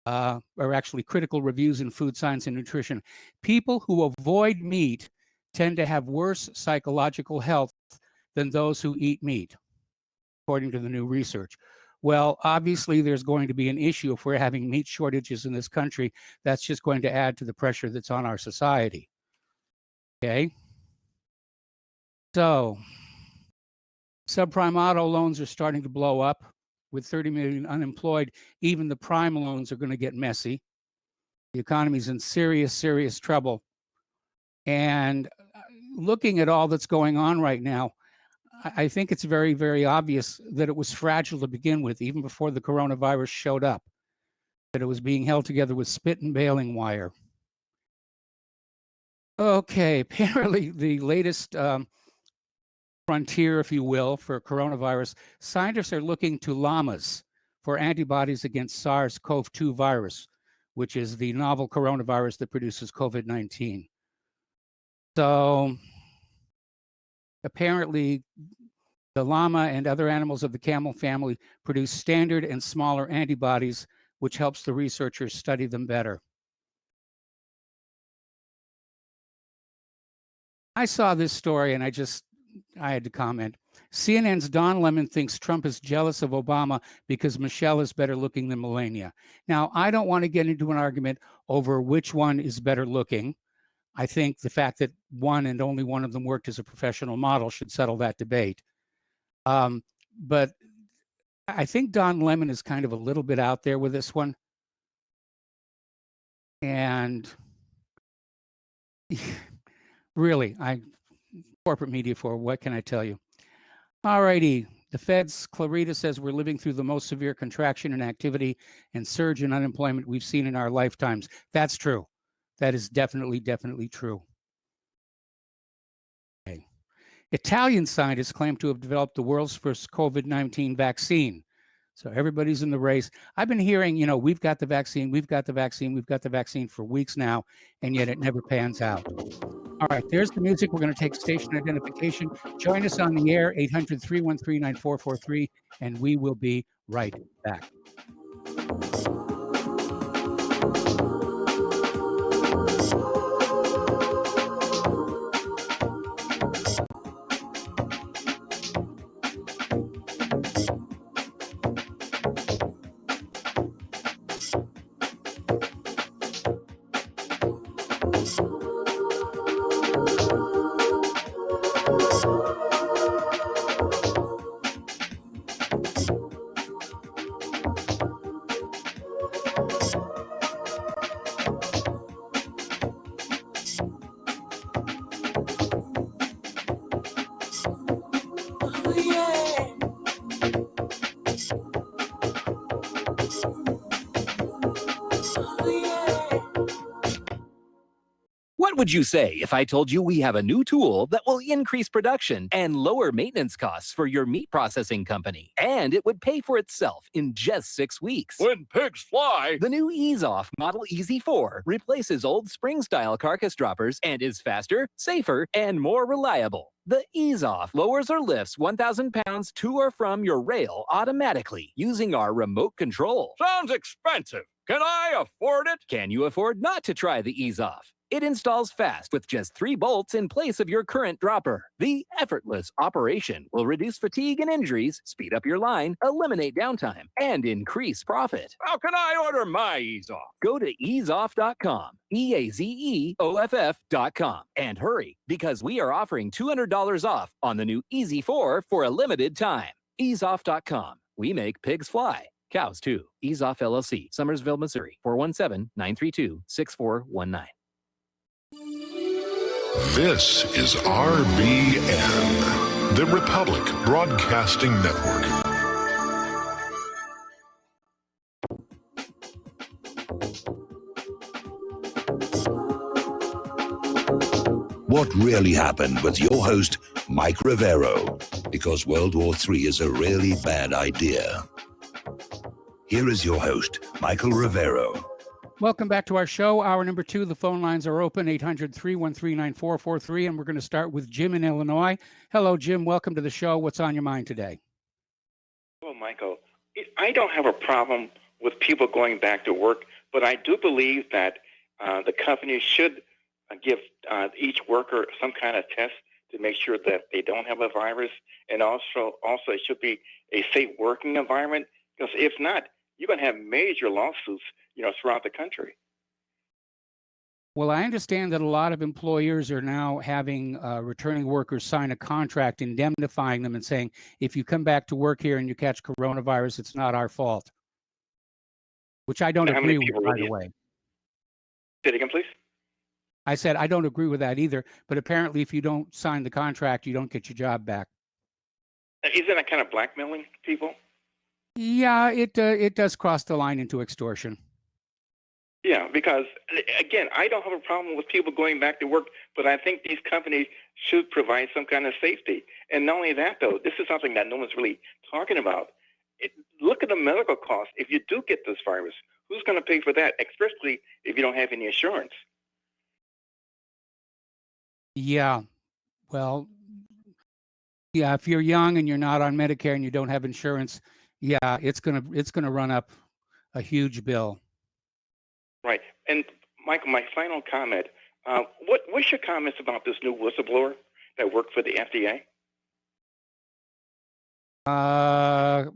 or actually Critical Reviews in Food Science and Nutrition. People who avoid meat tend to have worse psychological health than those who eat meat, according to the new research. Well, obviously, there's going to be an issue if we're having meat shortages in this country. That's just going to add to the pressure that's on our society. Okay? So, subprime auto loans are starting to blow up. With 30 million unemployed, even the prime loans are going to get messy. The economy's in serious, serious trouble. And looking at all that's going on right now, I think it's very, very obvious that it was fragile to begin with, even before the coronavirus showed up, that it was being held together with spit and baling wire. Okay, apparently the latest frontier, if you will, for coronavirus, scientists are looking to llamas for antibodies against SARS-CoV-2 virus, which is the novel coronavirus that produces COVID-19. So apparently the llama and other animals of the camel family produce standard and smaller antibodies, which helps the researchers study them better. I saw this story and I had to comment. CNN's Don Lemon thinks Trump is jealous of Obama because Michelle is better looking than Melania. Now, I don't want to get into an argument over which one is better looking. I think the fact that one and only one of them worked as a professional model should settle that debate. But I think Don Lemon is kind of a little bit out there with this one. And really, corporate media for what can I tell you? All righty. The Fed's Clarita says we're living through the most severe contraction in activity and surge in unemployment we've seen in our lifetimes. That's true. That is definitely, definitely true. Okay. Italian scientists claim to have developed the world's first COVID-19 vaccine. So everybody's in the race. I've been hearing, we've got the vaccine, we've got the vaccine, we've got the vaccine for weeks now, and yet it never pans out. All right, there's the music. We're going to take station identification. Join us on the air, 800-313-9443, and we will be right back. What would you say if I told you we have a new tool that will increase production and lower maintenance costs for your meat processing company? And it would pay for itself in just 6 weeks. When pigs fly! The new EaseOff Model EZ4 replaces old spring-style carcass droppers and is faster, safer, and more reliable. The EaseOff lowers or lifts 1,000 pounds to or from your rail automatically using our remote control. Sounds expensive. Can I afford it? Can you afford not to try the EaseOff? It installs fast with just 3 bolts in place of your current dropper. The effortless operation will reduce fatigue and injuries, speed up your line, eliminate downtime, and increase profit. How can I order my Ease Off? Go to easeoff.com, EAZEOFF.com, and hurry because we are offering $200 off on the new Easy 4 for a limited time. Easeoff.com. We make pigs fly. Cows too. Ease Off LLC, Summersville, Missouri, 417-932-6419. This is RBN, the Republic Broadcasting Network. What really happened with your host, Mike Rivero, because World War III is a really bad idea. Here is your host, Michael Rivero. Welcome back to our show. Hour number 2. The phone lines are open, 800-313-9443, and we're going to start with Jim in Illinois. Hello, Jim. Welcome to the show. What's on your mind today? Well, Michael, I don't have a problem with people going back to work, but I do believe that the company should give each worker some kind of test to make sure that they don't have a virus, and also it should be a safe working environment, because if not, you're going to have major lawsuits, throughout the country. Well, I understand that a lot of employers are now having returning workers sign a contract indemnifying them and saying, if you come back to work here and you catch coronavirus, it's not our fault. Which I don't agree with, by the way. Say it again, please. I said I don't agree with that either, but apparently if you don't sign the contract, you don't get your job back. Isn't that kind of blackmailing people? Yeah, it does cross the line into extortion. Yeah, because, again, I don't have a problem with people going back to work, but I think these companies should provide some kind of safety. And not only that, though, this is something that no one's really talking about. Look at the medical costs. If you do get this virus, who's going to pay for that, especially if you don't have any insurance? Yeah, well, yeah, if you're young and you're not on Medicare and you don't have insurance, yeah, it's gonna run up a huge bill. Right. And Michael, my final comment, what's your comments about this new whistleblower that worked for the FDA? I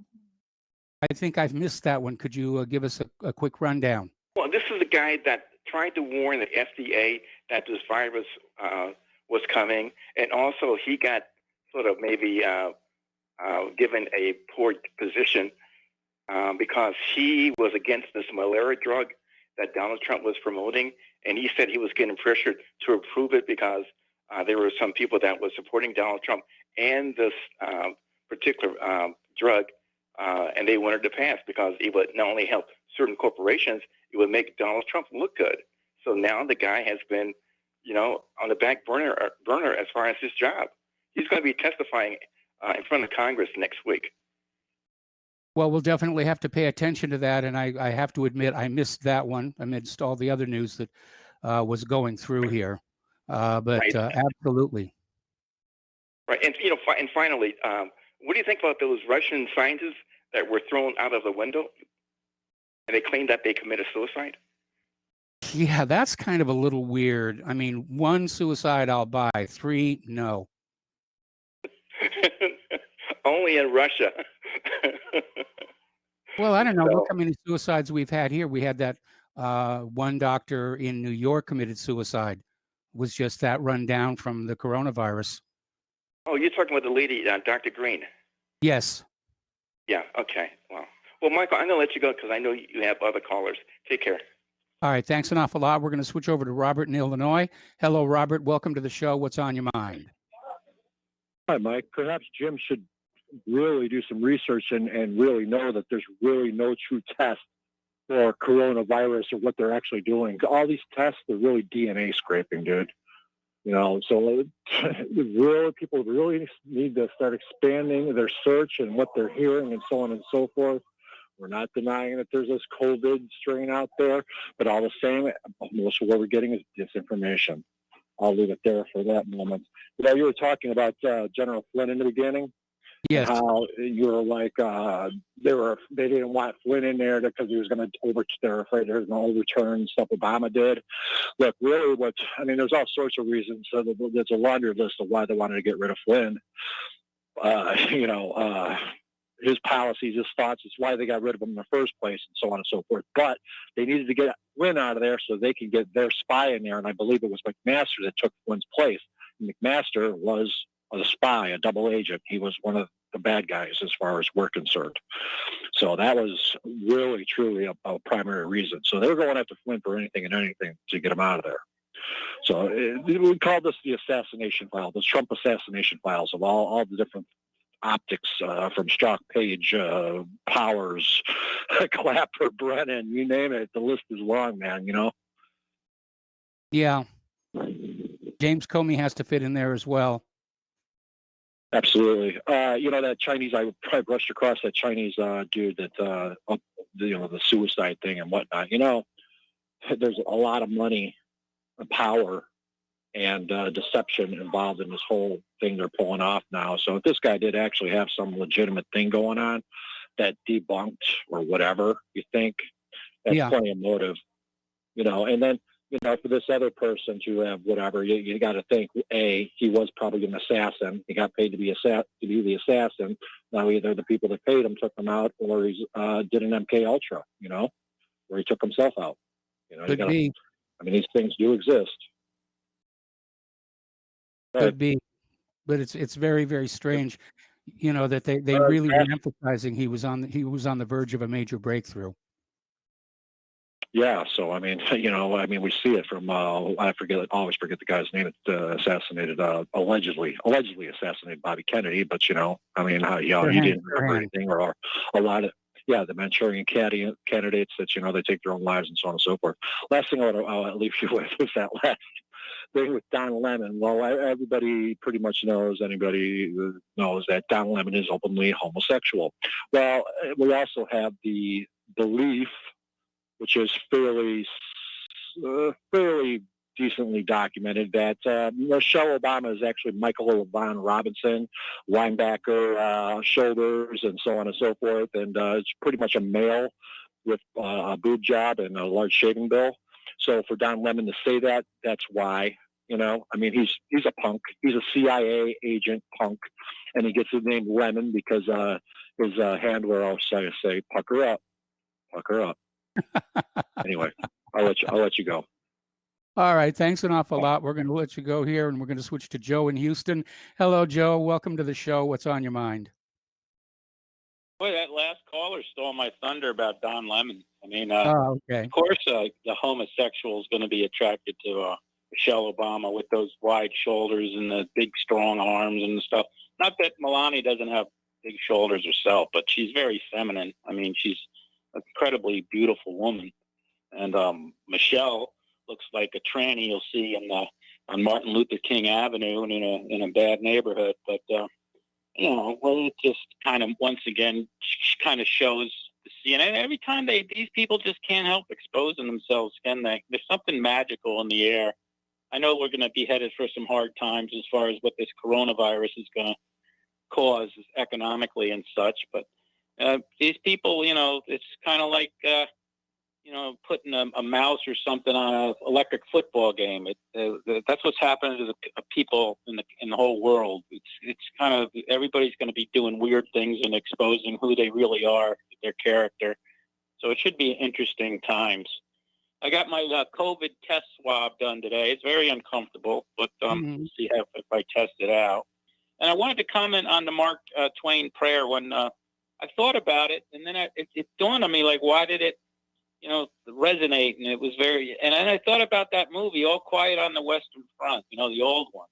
think I've missed that one. Could you give us a quick rundown? Well, this is the guy that tried to warn the FDA that this virus was coming, and also he got sort of maybe given a poor position because he was against this malaria drug that Donald Trump was promoting, and he said he was getting pressured to approve it because there were some people that were supporting Donald Trump and this particular drug, and they wanted to pass because it would not only help certain corporations, it would make Donald Trump look good. So now the guy has been, on the back burner as far as his job. He's going to be testifying in front of Congress next week. Well, we'll definitely have to pay attention to that, and I have to admit I missed that one amidst all the other news that was going through here. But Right. Absolutely. Right, and and finally, what do you think about those Russian scientists that were thrown out of the window, and they claimed that they committed suicide? Yeah, that's kind of a little weird. I mean, 1 suicide I'll buy, 3 no. Only in Russia. Well, I don't know. Look how many suicides we've had here. We had that one doctor in New York committed suicide. Was just that run down from the coronavirus. Oh, you're talking about the lady, Dr. Green. Yes. Yeah, okay. Well, Michael, I'm going to let you go because I know you have other callers. Take care. All right. Thanks an awful lot. We're going to switch over to Robert in Illinois. Hello, Robert. Welcome to the show. What's on your mind? Hi, Mike. Perhaps Jim should really do some research and really know that there's really no true test for coronavirus or what they're actually doing. All these tests, they're really DNA scraping, dude. So really, people really need to start expanding their search and what they're hearing and so on and so forth. We're not denying that there's this COVID strain out there, but all the same, most of what we're getting is disinformation. I'll leave it there for that moment. You were talking about General Flynn in the beginning. Yes. How you were like they didn't want Flynn in there because he was going to they're afraid they were going to overturn stuff Obama did. Look, really, there's all sorts of reasons. So there's a laundry list of why they wanted to get rid of Flynn. His policies, his thoughts, it's why they got rid of him in the first place, and so on and so forth. But they needed to get Flynn out of there so they can get their spy in there. And I believe it was McMaster that took Flynn's place. And McMaster was a spy, a double agent. He was one of the bad guys as far as we're concerned. So that was really, truly a primary reason. So they were going after Flynn for anything and anything to get him out of there. So we call this the assassination file, the Trump assassination files of all the different optics from Strzok, Page, Powers, Clapper, Brennan, you name it. The list is long, man, Yeah. James Comey has to fit in there as well. Absolutely. That Chinese, I probably brushed across that Chinese dude that, the suicide thing and whatnot. There's a lot of money, power, and deception involved in this whole thing they're pulling off now. So if this guy did actually have some legitimate thing going on that debunked or whatever you think, that's plenty of motive, and then, for this other person to have whatever, you got to think, he was probably an assassin. He got paid to be the assassin. Now either the people that paid him took him out, or he did an MK Ultra, where he took himself out. These things do exist. Could be, but it's very, very strange, that they really were emphasizing he was on the verge of a major breakthrough. Yeah, so we see it from I always forget the guy's name that allegedly assassinated Bobby Kennedy, but how he didn't remember anything, or a lot of the Manchurian candidates that they take their own lives and so on and so forth. Last thing I'll leave you with is that last thing with Don Lemon. Well, everybody pretty much knows. Anybody knows that Don Lemon is openly homosexual. Well, we also have the belief, which is fairly decently documented, that Michelle Obama is actually Michael Von Robinson, linebacker, shoulders, and so on and so forth. And it's pretty much a male with a boob job and a large shaving bill. So for Don Lemon to say that, that's why. He's a punk. He's a CIA agent punk, and he gets his name Lemon because his handler always say, "Pucker up, pucker up." Anyway, I'll let you go. All right. Thanks an awful lot. We're going to let you go here, and we're going to switch to Joe in Houston. Hello, Joe. Welcome to the show. What's on your mind? Boy, that last caller stole my thunder about Don Lemon. Okay. Of course, the homosexual is going to be attracted to Michelle Obama with those wide shoulders and the big, strong arms and stuff. Not that Melania doesn't have big shoulders herself, but she's very feminine. She's an incredibly beautiful woman. And Michelle looks like a tranny you'll see on Martin Luther King Avenue in a bad neighborhood. But, it just kind of, once again, kind of shows the scene. And every time these people just can't help exposing themselves, can they? There's something magical in the air. I know we're going to be headed for some hard times as far as what this coronavirus is going to cause economically and such. But these people, it's kind of like, putting a mouse or something on an electric football game. That's what's happening to the people in the whole world. It's kind of, everybody's going to be doing weird things and exposing who they really are, their character. So it should be interesting times. I got my COVID test swab done today. It's very uncomfortable, but see if I test it out. And I wanted to comment on the Mark Twain prayer when I thought about it, and then it dawned on me, like, why did it, resonate? And it was and then I thought about that movie, All Quiet on the Western Front, the old one.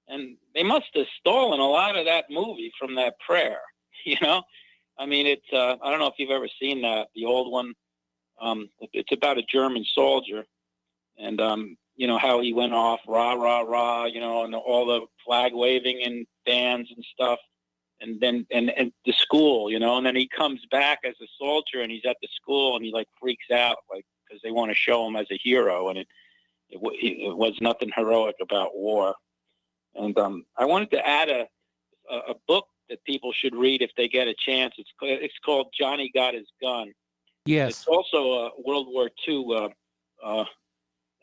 And they must have stolen a lot of that movie from that prayer, It's, I don't know if you've ever seen that, the old one. It's about a German soldier and, how he went off, rah, rah, rah, and all the flag waving and bands and stuff. And then, and the school, and then he comes back as a soldier and he's at the school and he like freaks out, like, because they want to show him as a hero. And it was nothing heroic about war. And I wanted to add a book that people should read if they get a chance. It's called Johnny Got His Gun. Yes. It's also a World War II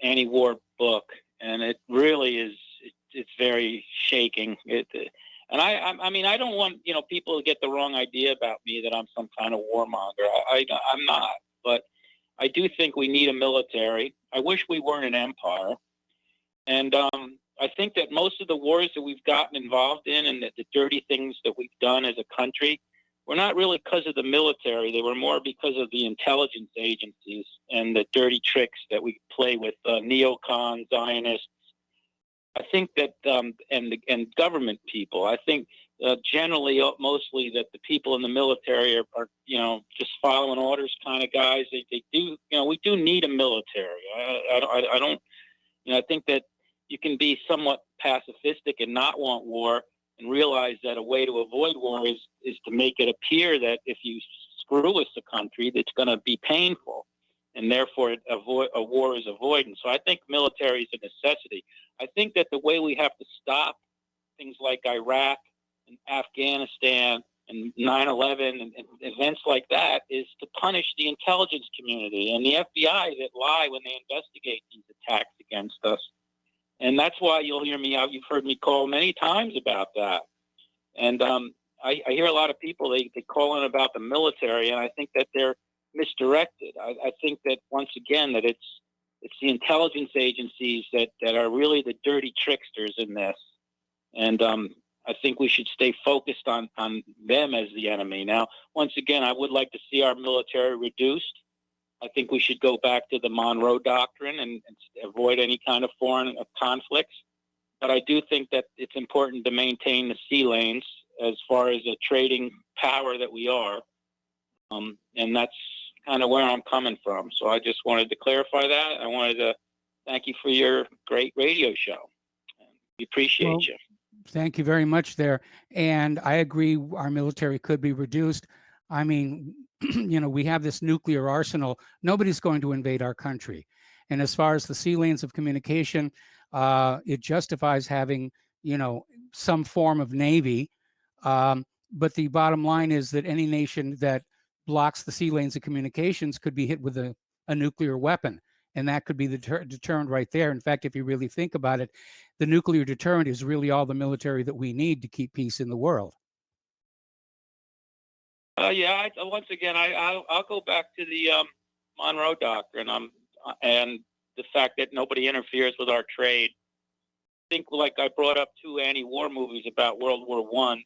anti-war book, and it really is. It's very shaking. And I mean, I don't want people to get the wrong idea about me that I'm some kind of warmonger. I'm not, but I do think we need a military. I wish we weren't an empire, and I think that most of the wars that we've gotten involved in and the dirty things that we've done as a country were not really because of the military. They were more because of the intelligence agencies and the dirty tricks that we play with neocons, Zionists. I think that, and government people, I think generally, mostly that the people in the military are just following orders kind of guys. They do, we do need a military. I don't, I think that you can be somewhat pacifistic and not want war and realize that a way to avoid war is to make it appear that if you screw with the country, that's going to be painful. And therefore, a war is avoided. So I think military is a necessity. I think that the way we have to stop things like Iraq and Afghanistan and 9/11 and events like that is to punish the intelligence community and the FBI that lie when they investigate these attacks against us. And that's why you'll hear me out. You've heard me call many times about that. And I hear a lot of people, they call in about the military, and I think that they're misdirected. I think that, once again, that it's the intelligence agencies that are really the dirty tricksters in this. And I think we should stay focused on them as the enemy. Now, once again, I would like to see our military reduced. I think we should go back to the Monroe Doctrine and avoid any kind of foreign conflicts. But I do think that it's important to maintain the sea lanes as far as a trading power that we are. And that's kind of where I'm coming from. So I just wanted to clarify that. I wanted to thank you for your great radio show. We appreciate you. Thank you very much there. And I agree, our military could be reduced. I mean, we have this nuclear arsenal. Nobody's going to invade our country. And as far as the sea lanes of communication, it justifies having, some form of Navy. But the bottom line is that any nation that blocks the sea lanes of communications could be hit with a nuclear weapon. And that could be the deterrent right there. In fact, if you really think about it, the nuclear deterrent is really all the military that we need to keep peace in the world. Once again, I'll go back to the Monroe Doctrine and the fact that nobody interferes with our trade. I think, like I brought up 2 anti-war movies about World War I.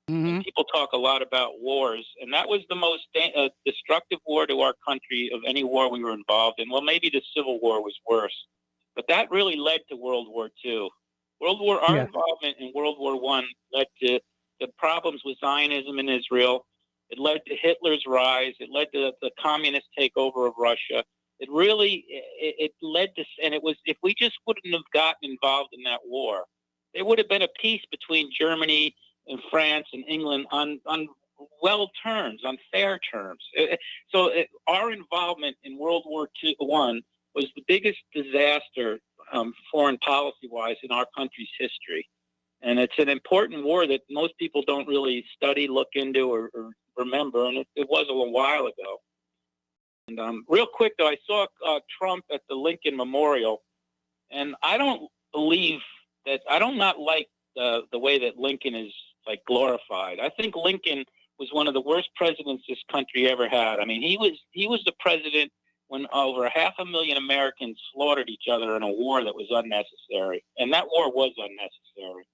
And people talk a lot about wars, and that was the most destructive war to our country of any war we were involved in. Well, maybe the Civil War was worse, but that really led to World War II. Our involvement in World War I led to the problems with Zionism in Israel. It led to Hitler's rise. It led to the communist takeover of Russia. It really, it led to, and it was, if we just wouldn't have gotten involved in that war, there would have been a peace between Germany and France and England on well terms, on fair terms. Our involvement in World War I was the biggest disaster, foreign policy-wise, in our country's history. And it's an important war that most people don't really study, look into, or remember, and it was a little while ago. And real quick, though, I saw Trump at the Lincoln Memorial, and I don't believe that, I don't not like the way that Lincoln is like glorified. I think Lincoln was one of the worst presidents this country ever had. I mean, he was the president when over 500,000 Americans slaughtered each other in a war that was unnecessary, and that war was unnecessary.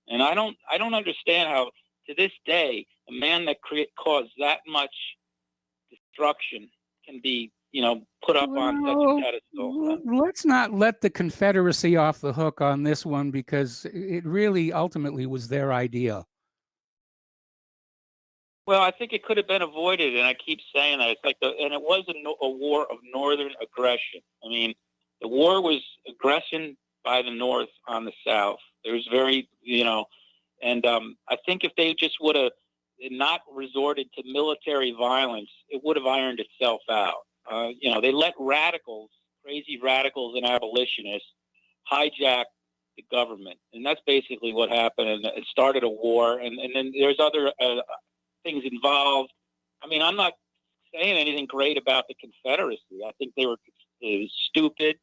And I don't understand how, to this day, a man that caused that much destruction can be, put up on such a pedestal. Let's not let the Confederacy off the hook on this one, because it really ultimately was their idea. Well, I think it could have been avoided, and I keep saying that. It's like, and it was a war of northern aggression. I mean, the war was aggression by the North on the South. There was very, and I think if they just would have not resorted to military violence, it would have ironed itself out. They let crazy radicals and abolitionists hijack the government, and that's basically what happened. And it started a war, and then there's other things involved. I mean, I'm not saying anything great about the Confederacy. I think they were stupid.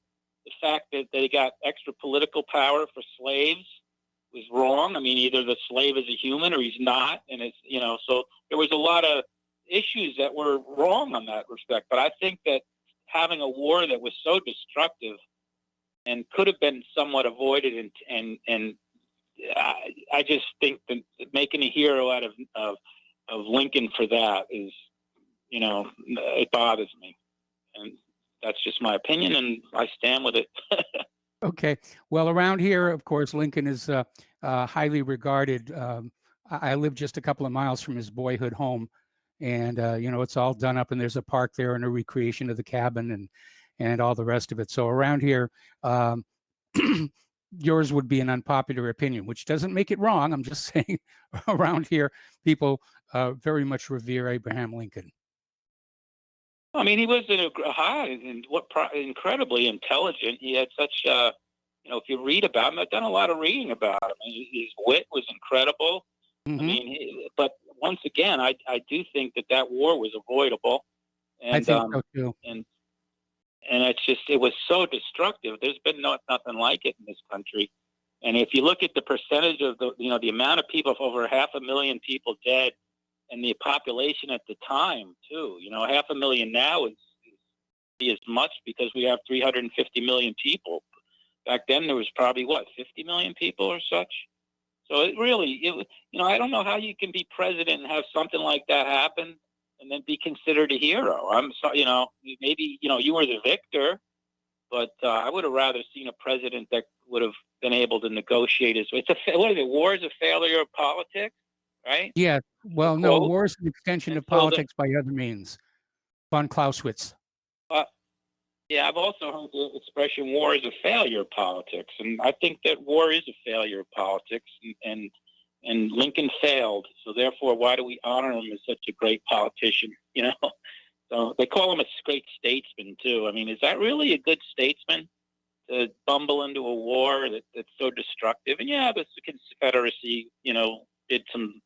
The fact that they got extra political power for slaves was wrong. I mean, either the slave is a human or he's not, and it's, you know, so there was a lot of issues that were wrong on that respect. But I think that having a war that was so destructive and could have been somewhat avoided, and I just think that making a hero out of Lincoln for that is, you know, it bothers me, and that's just my opinion, and I stand with it. Okay. Well, around here, of course, Lincoln is highly regarded. I live just a couple of miles from his boyhood home, and you know, it's all done up, and there's a park there and a recreation of the cabin and all the rest of it. So around here, yours would be an unpopular opinion, which doesn't make it wrong. I'm just saying, around here, people very much revere Abraham Lincoln. I mean, he was incredibly intelligent. He had such, you know, if you read about him, I've done a lot of reading about him. His wit was incredible. Mm-hmm. I mean, but once again, I do think that war was avoidable. And, I think so too. And it's just, it was so destructive. There's been nothing like it in this country. And if you look at the percentage of the amount of people, over 500,000 people dead, and the population at the time too, you know, 500,000 now is as much because we have 350 million people. Back then there was probably 50 million people or such. So it you know, I don't know how you can be president and have something like that happen and then be considered a hero. I'm sorry, you know, maybe, you know, you were the victor, but I would have rather seen a president that would have been able to negotiate his way. War is a failure of politics, right? Yeah. Well, no, war is an extension of politics by other means. Von Clausewitz. Yeah, I've also heard the expression "war is a failure of politics," and I think that war is a failure of politics, and Lincoln failed. So therefore, why do we honor him as such a great politician? You know, so they call him a great statesman too. I mean, is that really a good statesman to bumble into a war that's so destructive? And yeah, the Confederacy, you know, did some.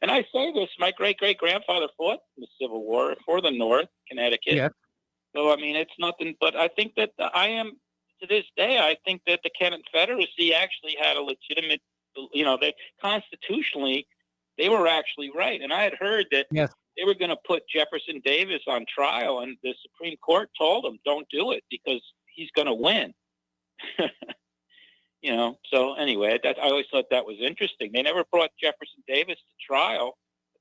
And I say this: my great-great-grandfather fought in the Civil War for the North, Connecticut. Yeah. So, I mean, it's nothing, but I think that to this day, I think that the Confederacy actually had a legitimate, you know, constitutionally, they were actually right. And I had heard that they were going to put Jefferson Davis on trial, and the Supreme Court told them, don't do it because he's going to win. You know, so anyway, I always thought that was interesting. They never brought Jefferson Davis to trial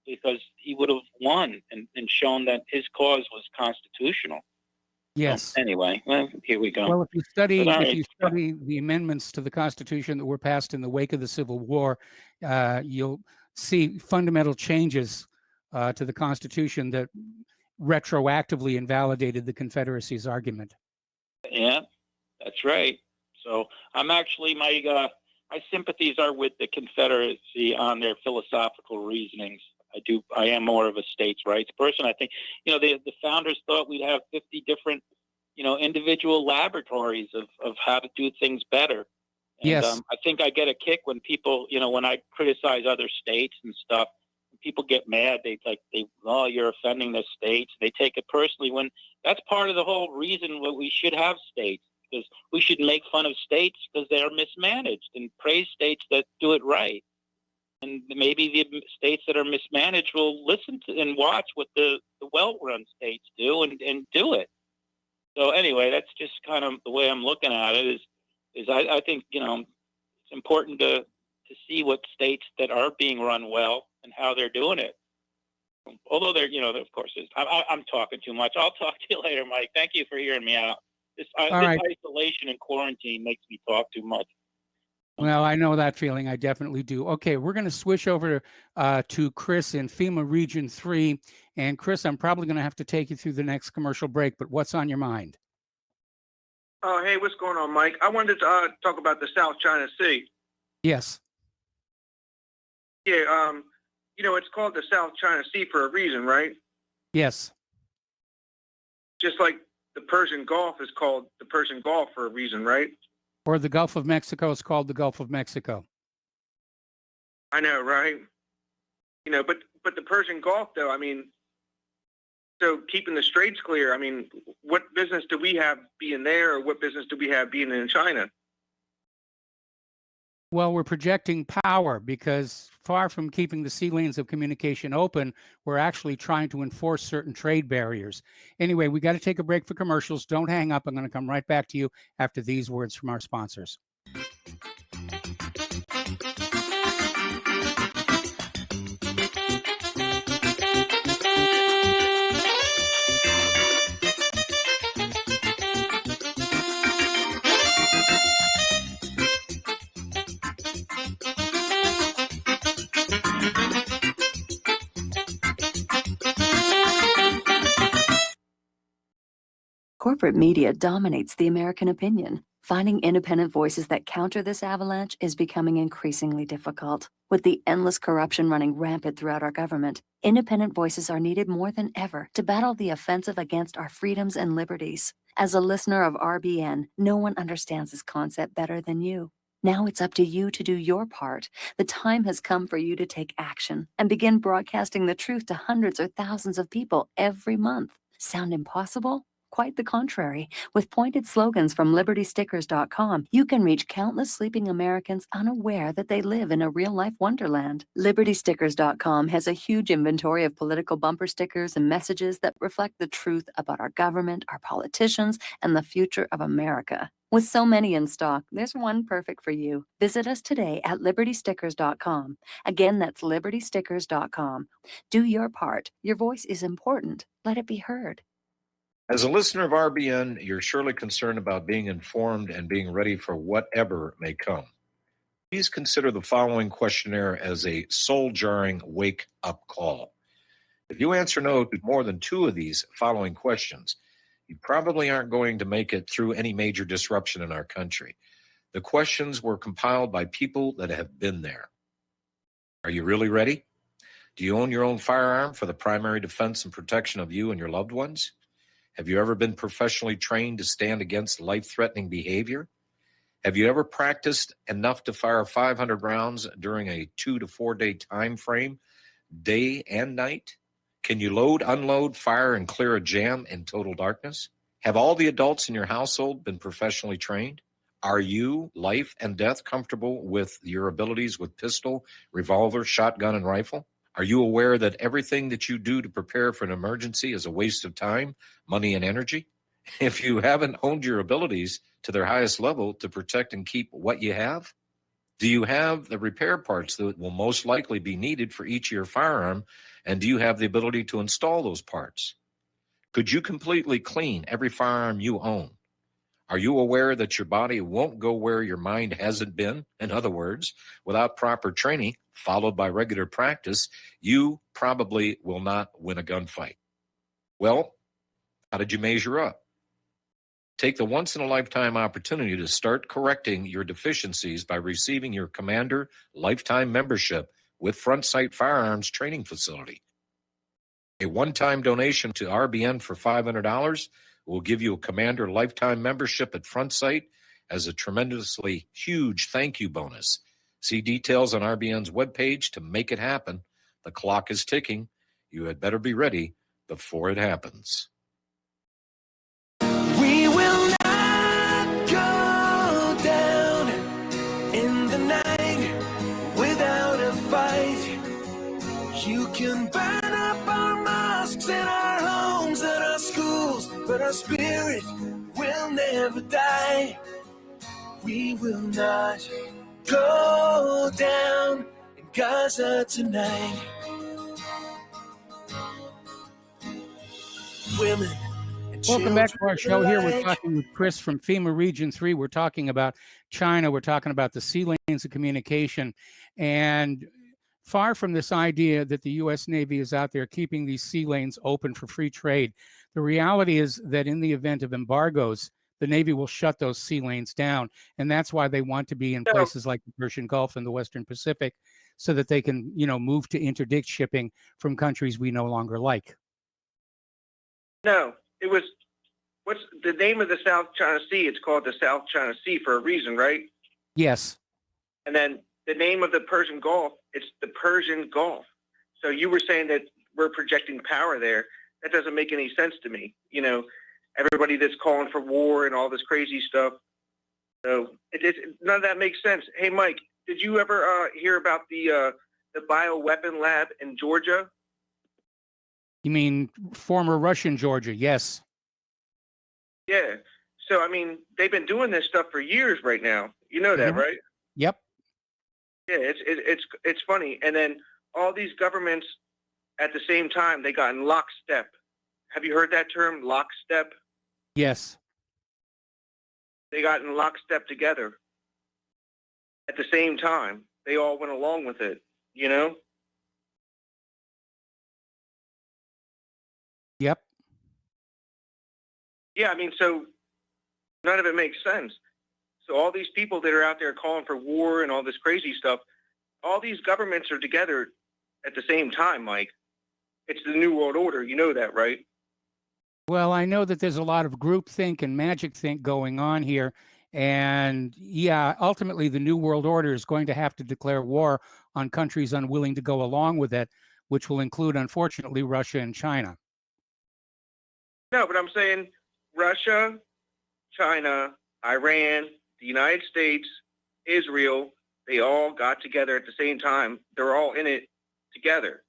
because he would have won and shown that his cause was constitutional. Yes. So anyway, well, here we go. Well, if you study the amendments to the Constitution that were passed in the wake of the Civil War, you'll see fundamental changes to the Constitution that retroactively invalidated the Confederacy's argument. Yeah, that's right. So I'm actually my sympathies are with the Confederacy on their philosophical reasonings. I am more of a states' rights person. I think, you know, the founders thought we'd have 50 different, you know, individual laboratories of how to do things better. And, yes. I think I get a kick when people, you know, when I criticize other states and stuff, people get mad. Oh, you're offending the states. They take it personally when that's part of the whole reason why we should have states, because we should make fun of states because they are mismanaged and praise states that do it right. And maybe the states that are mismanaged will listen to and watch what the well-run states do and do it. So anyway, that's just kind of the way I'm looking at it. Is I think, you know, it's important to see what states that are being run well and how they're doing it. Although they're, you know, of course, I'm talking too much. I'll talk to you later, Mike. Thank you for hearing me out. This isolation and quarantine makes me talk too much. Well, I know that feeling. I definitely do. Okay, we're going to switch over to Chris in FEMA Region 3. And Chris, I'm probably going to have to take you through the next commercial break, but what's on your mind? Oh, hey, what's going on, Mike? I wanted to talk about the South China Sea. Yes. Yeah, you know, it's called the South China Sea for a reason, right? Yes. Just like the Persian Gulf is called the Persian Gulf for a reason, right? Or the Gulf of Mexico is called the Gulf of Mexico. I know, right? You know, but the Persian Gulf, though, I mean, so keeping the straits clear, I mean, what business do we have being there, or what business do we have being in China? Well, we're projecting power because far from keeping the sea lanes of communication open, we're actually trying to enforce certain trade barriers. Anyway, we got to take a break for commercials. Don't hang up. I'm going to come right back to you after these words from our sponsors. Corporate media dominates the American opinion. Finding independent voices that counter this avalanche is becoming increasingly difficult. With the endless corruption running rampant throughout our government, independent voices are needed more than ever to battle the offensive against our freedoms and liberties. As a listener of RBN, no one understands this concept better than you. Now it's up to you to do your part. The time has come for you to take action and begin broadcasting the truth to hundreds or thousands of people every month. Sound impossible? Quite the contrary. With pointed slogans from LibertyStickers.com, you can reach countless sleeping Americans unaware that they live in a real-life wonderland. LibertyStickers.com has a huge inventory of political bumper stickers and messages that reflect the truth about our government, our politicians, and the future of America. With so many in stock, there's one perfect for you. Visit us today at LibertyStickers.com. Again, that's LibertyStickers.com. Do your part. Your voice is important. Let it be heard. As a listener of RBN, you're surely concerned about being informed and being ready for whatever may come. Please consider the following questionnaire as a soul-jarring wake-up call. If you answer no to more than 2 of these following questions, you probably aren't going to make it through any major disruption in our country. The questions were compiled by people that have been there. Are you really ready? Do you own your own firearm for the primary defense and protection of you and your loved ones? Have you ever been professionally trained to stand against life-threatening behavior? Have you ever practiced enough to fire 500 rounds during a 2 to 4 day time frame, day and night? Can you load, unload, fire, and clear a jam in total darkness? Have all the adults in your household been professionally trained? Are you, life and death, comfortable with your abilities with pistol, revolver, shotgun, and rifle? Are you aware that everything that you do to prepare for an emergency is a waste of time, money, and energy? If you haven't honed your abilities to their highest level to protect and keep what you have, do you have the repair parts that will most likely be needed for each of your firearm, and do you have the ability to install those parts? Could you completely clean every firearm you own? Are you aware that your body won't go where your mind hasn't been? In other words, without proper training, followed by regular practice, you probably will not win a gunfight. Well, how did you measure up? Take the once-in-a-lifetime opportunity to start correcting your deficiencies by receiving your Commander Lifetime Membership with Front Sight Firearms Training Facility. A one-time donation to RBN for $500 will give you a Commander Lifetime Membership at Front Sight as a tremendously huge thank you bonus. See details on RBN's webpage to make it happen. The clock is ticking. You had better be ready before it happens. We will not go down in the night without a fight. You can burn up our mosques and our homes and our schools, but our spirit will never die. We will not go down in Gaza tonight. Women. Welcome back to our show. Here we're talking with Chris from FEMA Region 3. We're talking about China. We're talking about the sea lanes of communication. And far from this idea that the U.S. Navy is out there keeping these sea lanes open for free trade, the reality is that in the event of embargoes, the Navy will shut those sea lanes down. And that's why they want to be in places like the Persian Gulf and the Western Pacific so that they can, move to interdict shipping from countries we no longer like. No, it was what's the name of the South China Sea? It's called the South China Sea for a reason, right? Yes. And then the name of the Persian Gulf, it's the Persian Gulf. So you were saying that we're projecting power there. That doesn't make any sense to me. You know, everybody that's calling for war and all this crazy stuff. So none of that makes sense. Hey, Mike, did you ever hear about the bioweapon lab in Georgia? You mean former Russian Georgia? Yes. Yeah. So, I mean, they've been doing this stuff for years right now. You know that, right? Yep. Yeah, it's funny. And then all these governments at the same time, they got in lockstep. Have you heard that term, lockstep? Yes. They got in lockstep together at the same time. They all went along with it, you know? Yep. Yeah, I mean, so none of it makes sense. So all these people that are out there calling for war and all this crazy stuff, all these governments are together at the same time, Mike. It's the New World Order. You know that, right? Well, I know that there's a lot of groupthink and magic think going on here. And yeah, ultimately, the New World Order is going to have to declare war on countries unwilling to go along with it, which will include, unfortunately, Russia and China. No, but I'm saying Russia, China, Iran, the United States, Israel, they all got together at the same time. They're all in it together.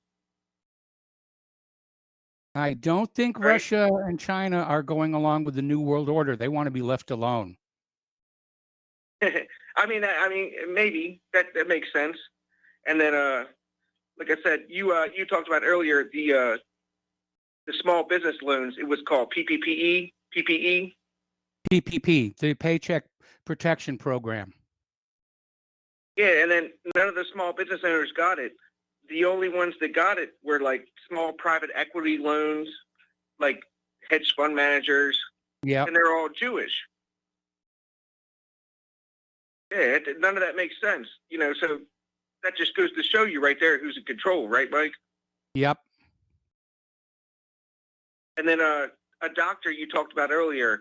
I don't think Russia and China are going along with the New World Order. They want to be left alone. I mean, maybe that makes sense. And then, like I said, you talked about earlier the small business loans. It was called PPP, the Paycheck Protection Program. Yeah, and then none of the small business owners got it. The only ones that got it were like small private equity loans, like hedge fund managers. Yeah. And they're all Jewish. Yeah, none of that makes sense. You know, so that just goes to show you right there who's in control, right, Mike? Yep. And then a doctor you talked about earlier,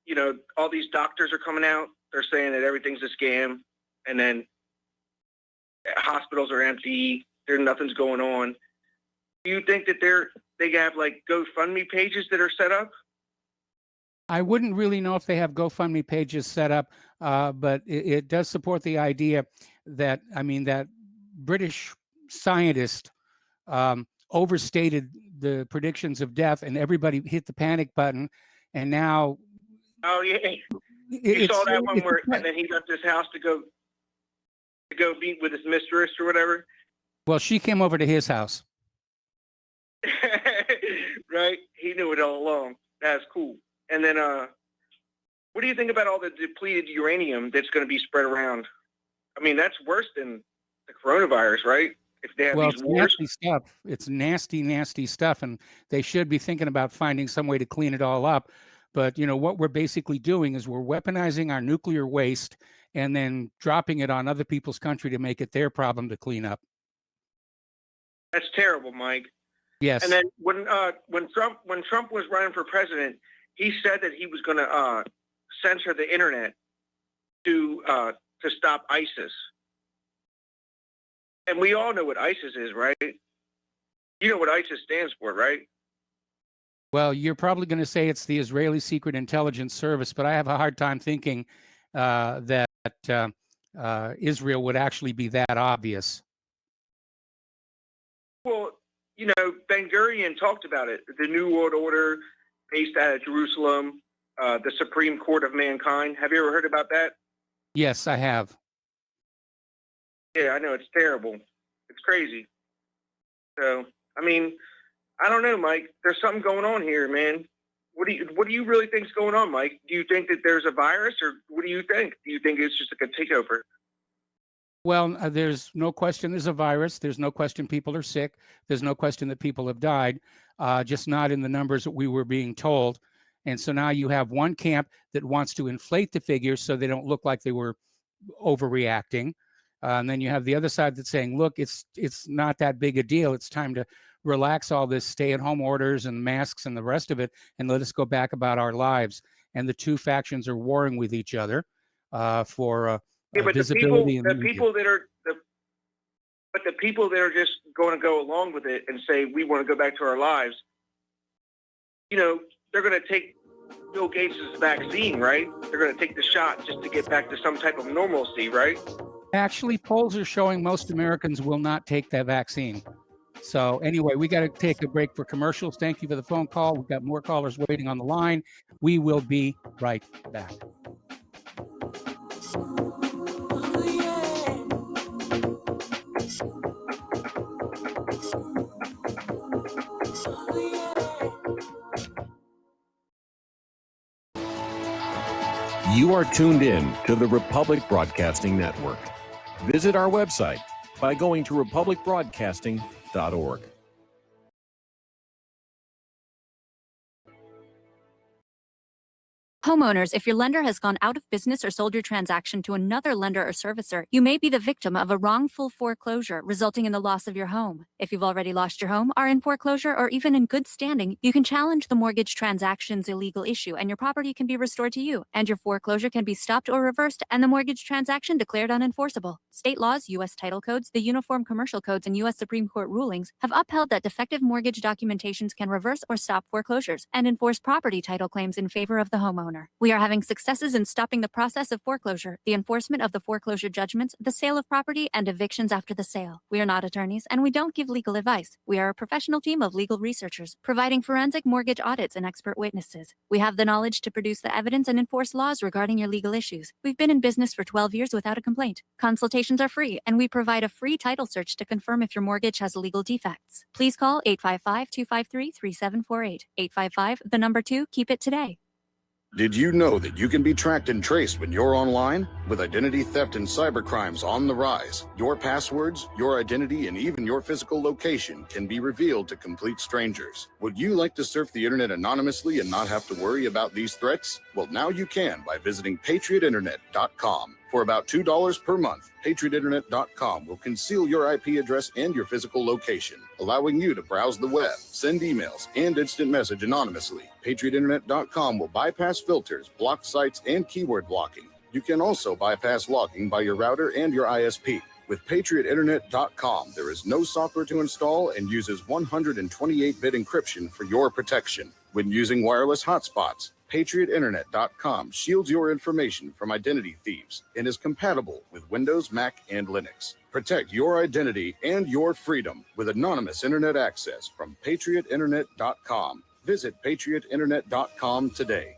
you know, all these doctors are coming out. They're saying that everything's a scam. And then hospitals are empty. Nothing's going on. Do you think that they have like GoFundMe pages that are set up? I wouldn't really know if they have GoFundMe pages set up, but it does support the idea that, I mean, that British scientist overstated the predictions of death and everybody hit the panic button. And now. Oh, yeah. You saw that one where, and then he left his house to go meet with his mistress or whatever. Well, she came over to his house. Right? He knew it all along. That's cool. And then, what do you think about all the depleted uranium that's going to be spread around? I mean, that's worse than the coronavirus, right? If they have these wars. Nasty stuff. It's nasty, nasty stuff. And they should be thinking about finding some way to clean it all up. But, you know, what we're basically doing is we're weaponizing our nuclear waste and then dropping it on other people's country to make it their problem to clean up. That's terrible, Mike. Yes. And then when Trump was running for president, he said that he was going to censor the internet to stop ISIS. And we all know what ISIS is, right? You know what ISIS stands for, right? Well, you're probably going to say it's the Israeli Secret Intelligence Service, but I have a hard time thinking that Israel would actually be that obvious. Well, you know, Ben-Gurion talked about it. The New World Order based out of Jerusalem, the Supreme Court of Mankind. Have you ever heard about that? Yes, I have. Yeah, I know. It's terrible. It's crazy. So, I mean, I don't know, Mike. There's something going on here, man. What do you really think's going on, Mike? Do you think that there's a virus, or what do you think? Do you think it's just like a takeover? Well, there's no question there's a virus. There's no question people are sick. There's no question that people have died, just not in the numbers that we were being told. And so now you have one camp that wants to inflate the figures so they don't look like they were overreacting. And then you have the other side that's saying, look, it's not that big a deal. It's time to relax all this stay-at-home orders and masks and the rest of it, and let us go back about our lives. And the two factions are warring with each other for but visibility. the people that are just going to go along with it and say we want to go back to our lives, they're going to take Bill Gates' vaccine, right? They're going to take the shot just to get back to some type of normalcy, right? Actually, polls are showing most Americans will not take that vaccine. So anyway, we got to take a break for commercials. Thank you for the phone call. We've got more callers waiting on the line. We will be right back. You are tuned in to the Republic Broadcasting Network. Visit our website by going to republicbroadcasting.org. Homeowners, if your lender has gone out of business or sold your transaction to another lender or servicer, you may be the victim of a wrongful foreclosure, resulting in the loss of your home. If you've already lost your home, are in foreclosure, or even in good standing, you can challenge the mortgage transaction's illegal issue, and your property can be restored to you, and your foreclosure can be stopped or reversed, and the mortgage transaction declared unenforceable. State laws, U.S. title codes, the Uniform Commercial Codes, and U.S. Supreme Court rulings have upheld that defective mortgage documentations can reverse or stop foreclosures and enforce property title claims in favor of the homeowner. We are having successes in stopping the process of foreclosure, the enforcement of the foreclosure judgments, the sale of property, and evictions after the sale. We are not attorneys, and we don't give legal advice. We are a professional team of legal researchers, providing forensic mortgage audits and expert witnesses. We have the knowledge to produce the evidence and enforce laws regarding your legal issues. We've been in business for 12 years without a complaint. Consultations are free, and we provide a free title search to confirm if your mortgage has legal defects. Please call 855-253-3748. 855, the number 2, keep it today. Did you know that you can be tracked and traced when you're online? With identity theft and cybercrimes on the rise, your passwords, your identity, and even your physical location can be revealed to complete strangers. Would you like to surf the internet anonymously and not have to worry about these threats? Well, now you can by visiting patriotinternet.com. For about $2 per month, patriotinternet.com will conceal your IP address and your physical location, allowing you to browse the web, send emails, and instant message anonymously. patriotinternet.com will bypass filters, block sites, and keyword blocking. You can also bypass logging by your router and your ISP. With patriotinternet.com, there is no software to install and uses 128-bit encryption for your protection. When using wireless hotspots, patriotinternet.com shields your information from identity thieves and is compatible with Windows, Mac, and Linux. Protect your identity and your freedom with anonymous internet access from patriotinternet.com. Visit patriotinternet.com today.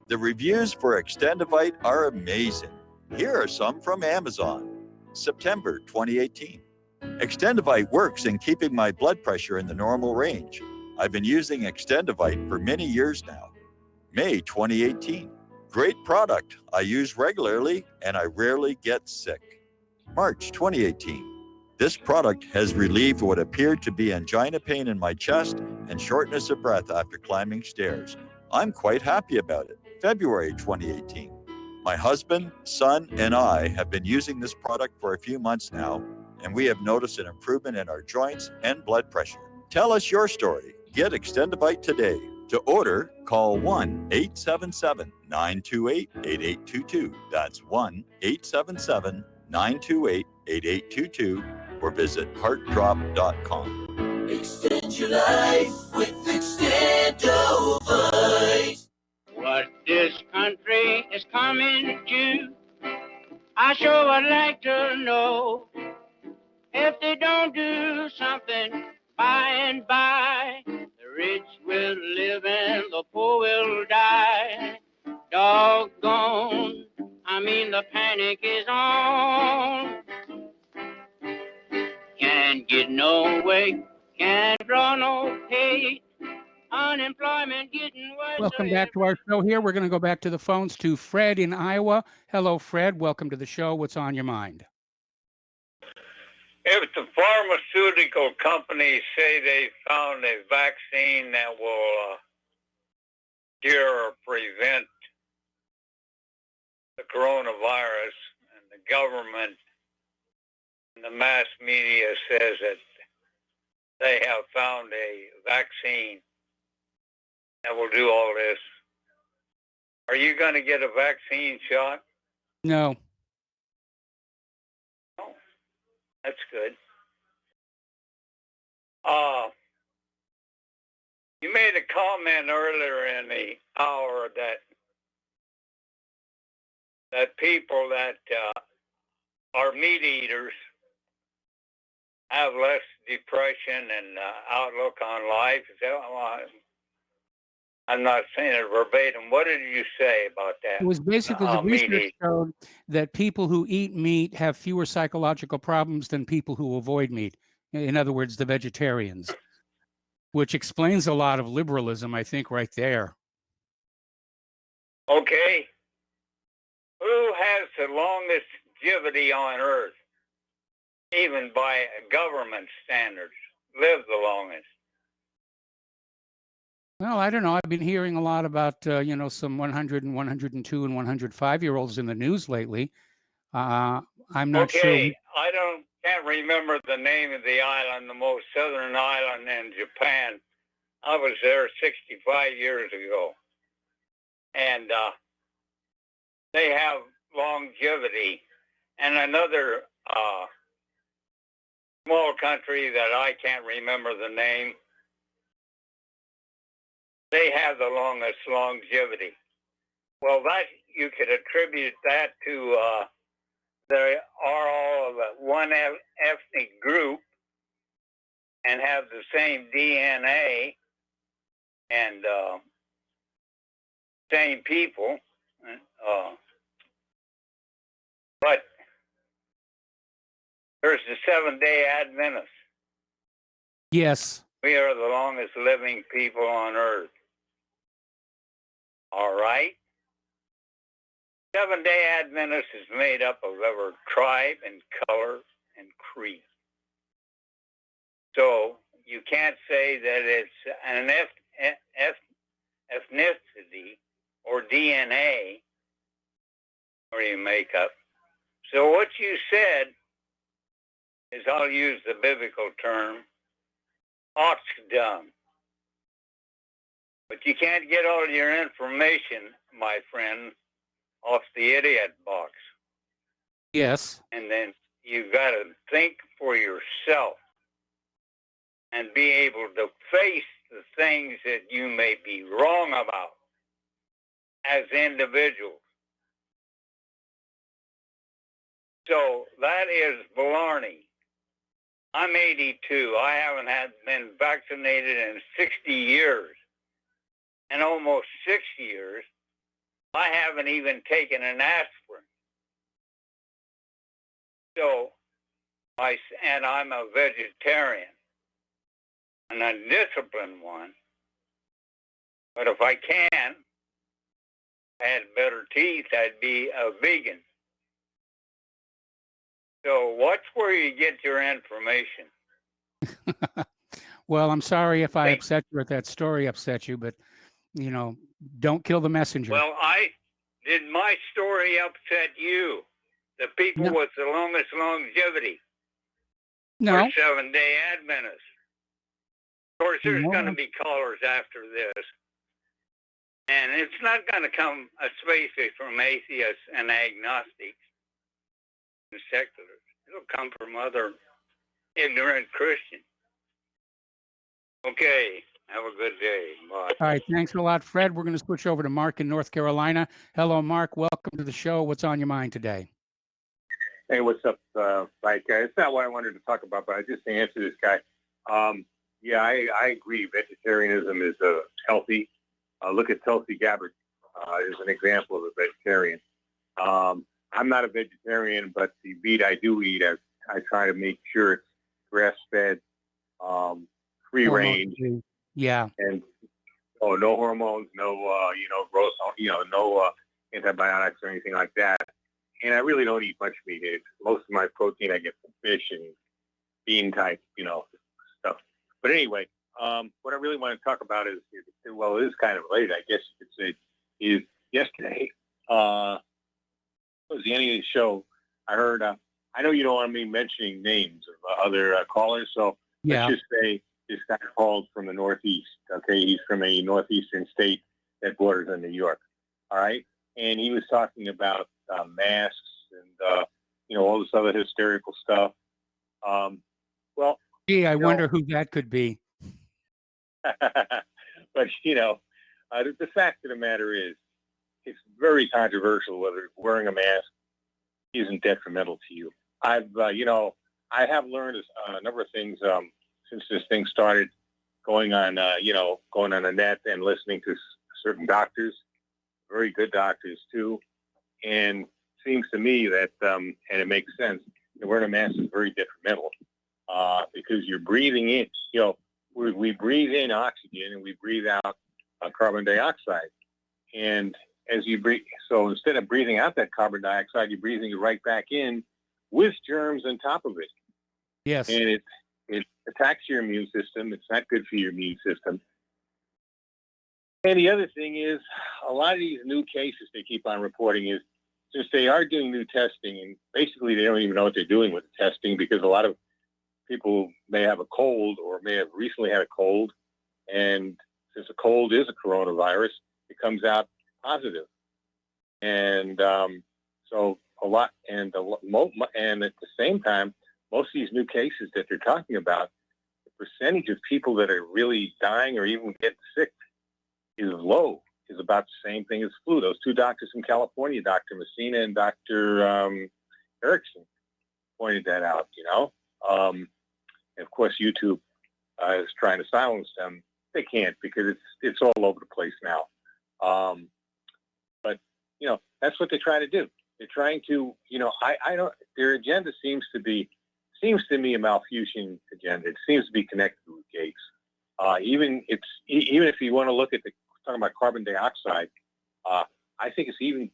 The reviews for Extendivite are amazing. Here are some from Amazon. September 2018. Extendivite works in keeping my blood pressure in the normal range. I've been using Extendivite for many years now. May 2018. Great product. I use regularly and I rarely get sick. March 2018. This product has relieved what appeared to be angina pain in my chest and shortness of breath after climbing stairs. I'm quite happy about it. February 2018. My husband, son, and I have been using this product for a few months now, and we have noticed an improvement in our joints and blood pressure. Tell us your story. Get Extendivite today. To order, call 1-877-928-8822. That's 1-877-928-8822 or visit heartdrop.com. Extend your life with Extendovite. What this country is coming to, I sure would like to know. If they don't do something by and by, the rich will live and the poor will die. Doggone, the panic is on. Can't get no way, can't draw no pay. Unemployment getting worse. Welcome back to our show here. We're going to go back to the phones to Fred in Iowa. Hello, Fred. Welcome to the show. What's on your mind? If the pharmaceutical companies say they found a vaccine that will cure or prevent the coronavirus, and the government and the mass media says that they have found a vaccine that will do all this. Are you going to get a vaccine shot? No. Oh, that's good. You made a comment earlier in the hour that people that are meat eaters have less depression and outlook on life. Is that, I'm not saying it verbatim. What did you say about that? It was basically the meat research eating. showed that people who eat meat have fewer psychological problems than people who avoid meat. In other words, the vegetarians, which explains a lot of liberalism, I think, right there. Okay. Who has the longest longevity on Earth, even by government standards? Live the longest. Well, I don't know. I've been hearing a lot about, some 100 and 102 and 105-year-olds in the news lately. I'm not sure. Okay, I can't remember the name of the island, the most southern island in Japan. I was there 65 years ago, and they have longevity. And another small country that I can't remember the name, they have the longest longevity. Well, that you could attribute that to they are all of one ethnic group and have the same DNA and same people. But there's the Seventh-day Adventists. Yes. We are the longest living people on earth. All right? Seventh-day Adventist is made up of every tribe and color and creed. So you can't say that it's an ethnicity or DNA or you make up. So what you said is, I'll use the biblical term, oxdom. But you can't get all your information, my friend, off the idiot box. Yes. And then you've got to think for yourself and be able to face the things that you may be wrong about as individuals. So that is baloney. I'm 82. I haven't been vaccinated in 60 years. In almost 6 years, I haven't even taken an aspirin. So, and I'm a vegetarian, and a disciplined one. But if I can, had better teeth, I'd be a vegan. So watch where you get your information. Well, I'm sorry if I upset you or if that story upset you, but, don't kill the messenger. Well, did my story upset you? The people with the longest longevity. No. Or Seventh-day Adventists. Of course, there's going to be callers after this. And it's not going to come especially from atheists and agnostics and seculars. It'll come from other ignorant Christians. Okay. Have a good day. Bye. All right. Thanks a lot, Fred. We're going to switch over to Mark in North Carolina. Hello, Mark. Welcome to the show. What's on your mind today? Hey, what's up, Mike? It's not what I wanted to talk about, but I just to answer this guy. Yeah, I agree. Vegetarianism is healthy. Look at Tulsi Gabbard as an example of a vegetarian. I'm not a vegetarian, but the meat I do eat, I try to make sure it's grass-fed, free range. Yeah. And no hormones, no growth, no antibiotics or anything like that. And I really don't eat much meat. Most of my protein I get from fish and bean type, stuff. But anyway, what I really want to talk about is, well, it is kind of related, I guess you could say, is yesterday, it was the end of the show. I heard, I know you don't want me mentioning names of other callers, so let's just say this guy called from the Northeast. Okay, he's from a northeastern state that borders on New York. All right, and he was talking about masks and all this other hysterical stuff. Well, Gee, I wonder who that could be. but the fact of the matter is, it's very controversial whether wearing a mask isn't detrimental to you. I have learned a number of things since this thing started going on the net and listening to certain doctors, very good doctors too, and it seems to me that and it makes sense that wearing a mask is very detrimental because you're breathing in. We breathe in oxygen and we breathe out carbon dioxide, and as you breathe, so instead of breathing out that carbon dioxide, you're breathing it right back in with germs on top of it. Yes. And it attacks your immune system. It's not good for your immune system. And the other thing is, a lot of these new cases they keep on reporting is, since they are doing new testing, and basically they don't even know what they're doing with the testing because a lot of people may have a cold or may have recently had a cold, and since a cold is a coronavirus, it comes out positive. And so a lot, and at the same time, most of these new cases that they're talking about, the percentage of people that are really dying or even getting sick is low, is about the same thing as flu. Those two doctors from California, Dr. Messina and Dr. Erickson, pointed that out, and of course, YouTube is trying to silence them. They can't because it's all over the place now. But that's what they try to do. They're trying to, I don't. Their agenda seems to me a Malthusian agenda. It seems to be connected with Gates. Even if you want to look at talking about carbon dioxide, I think it's even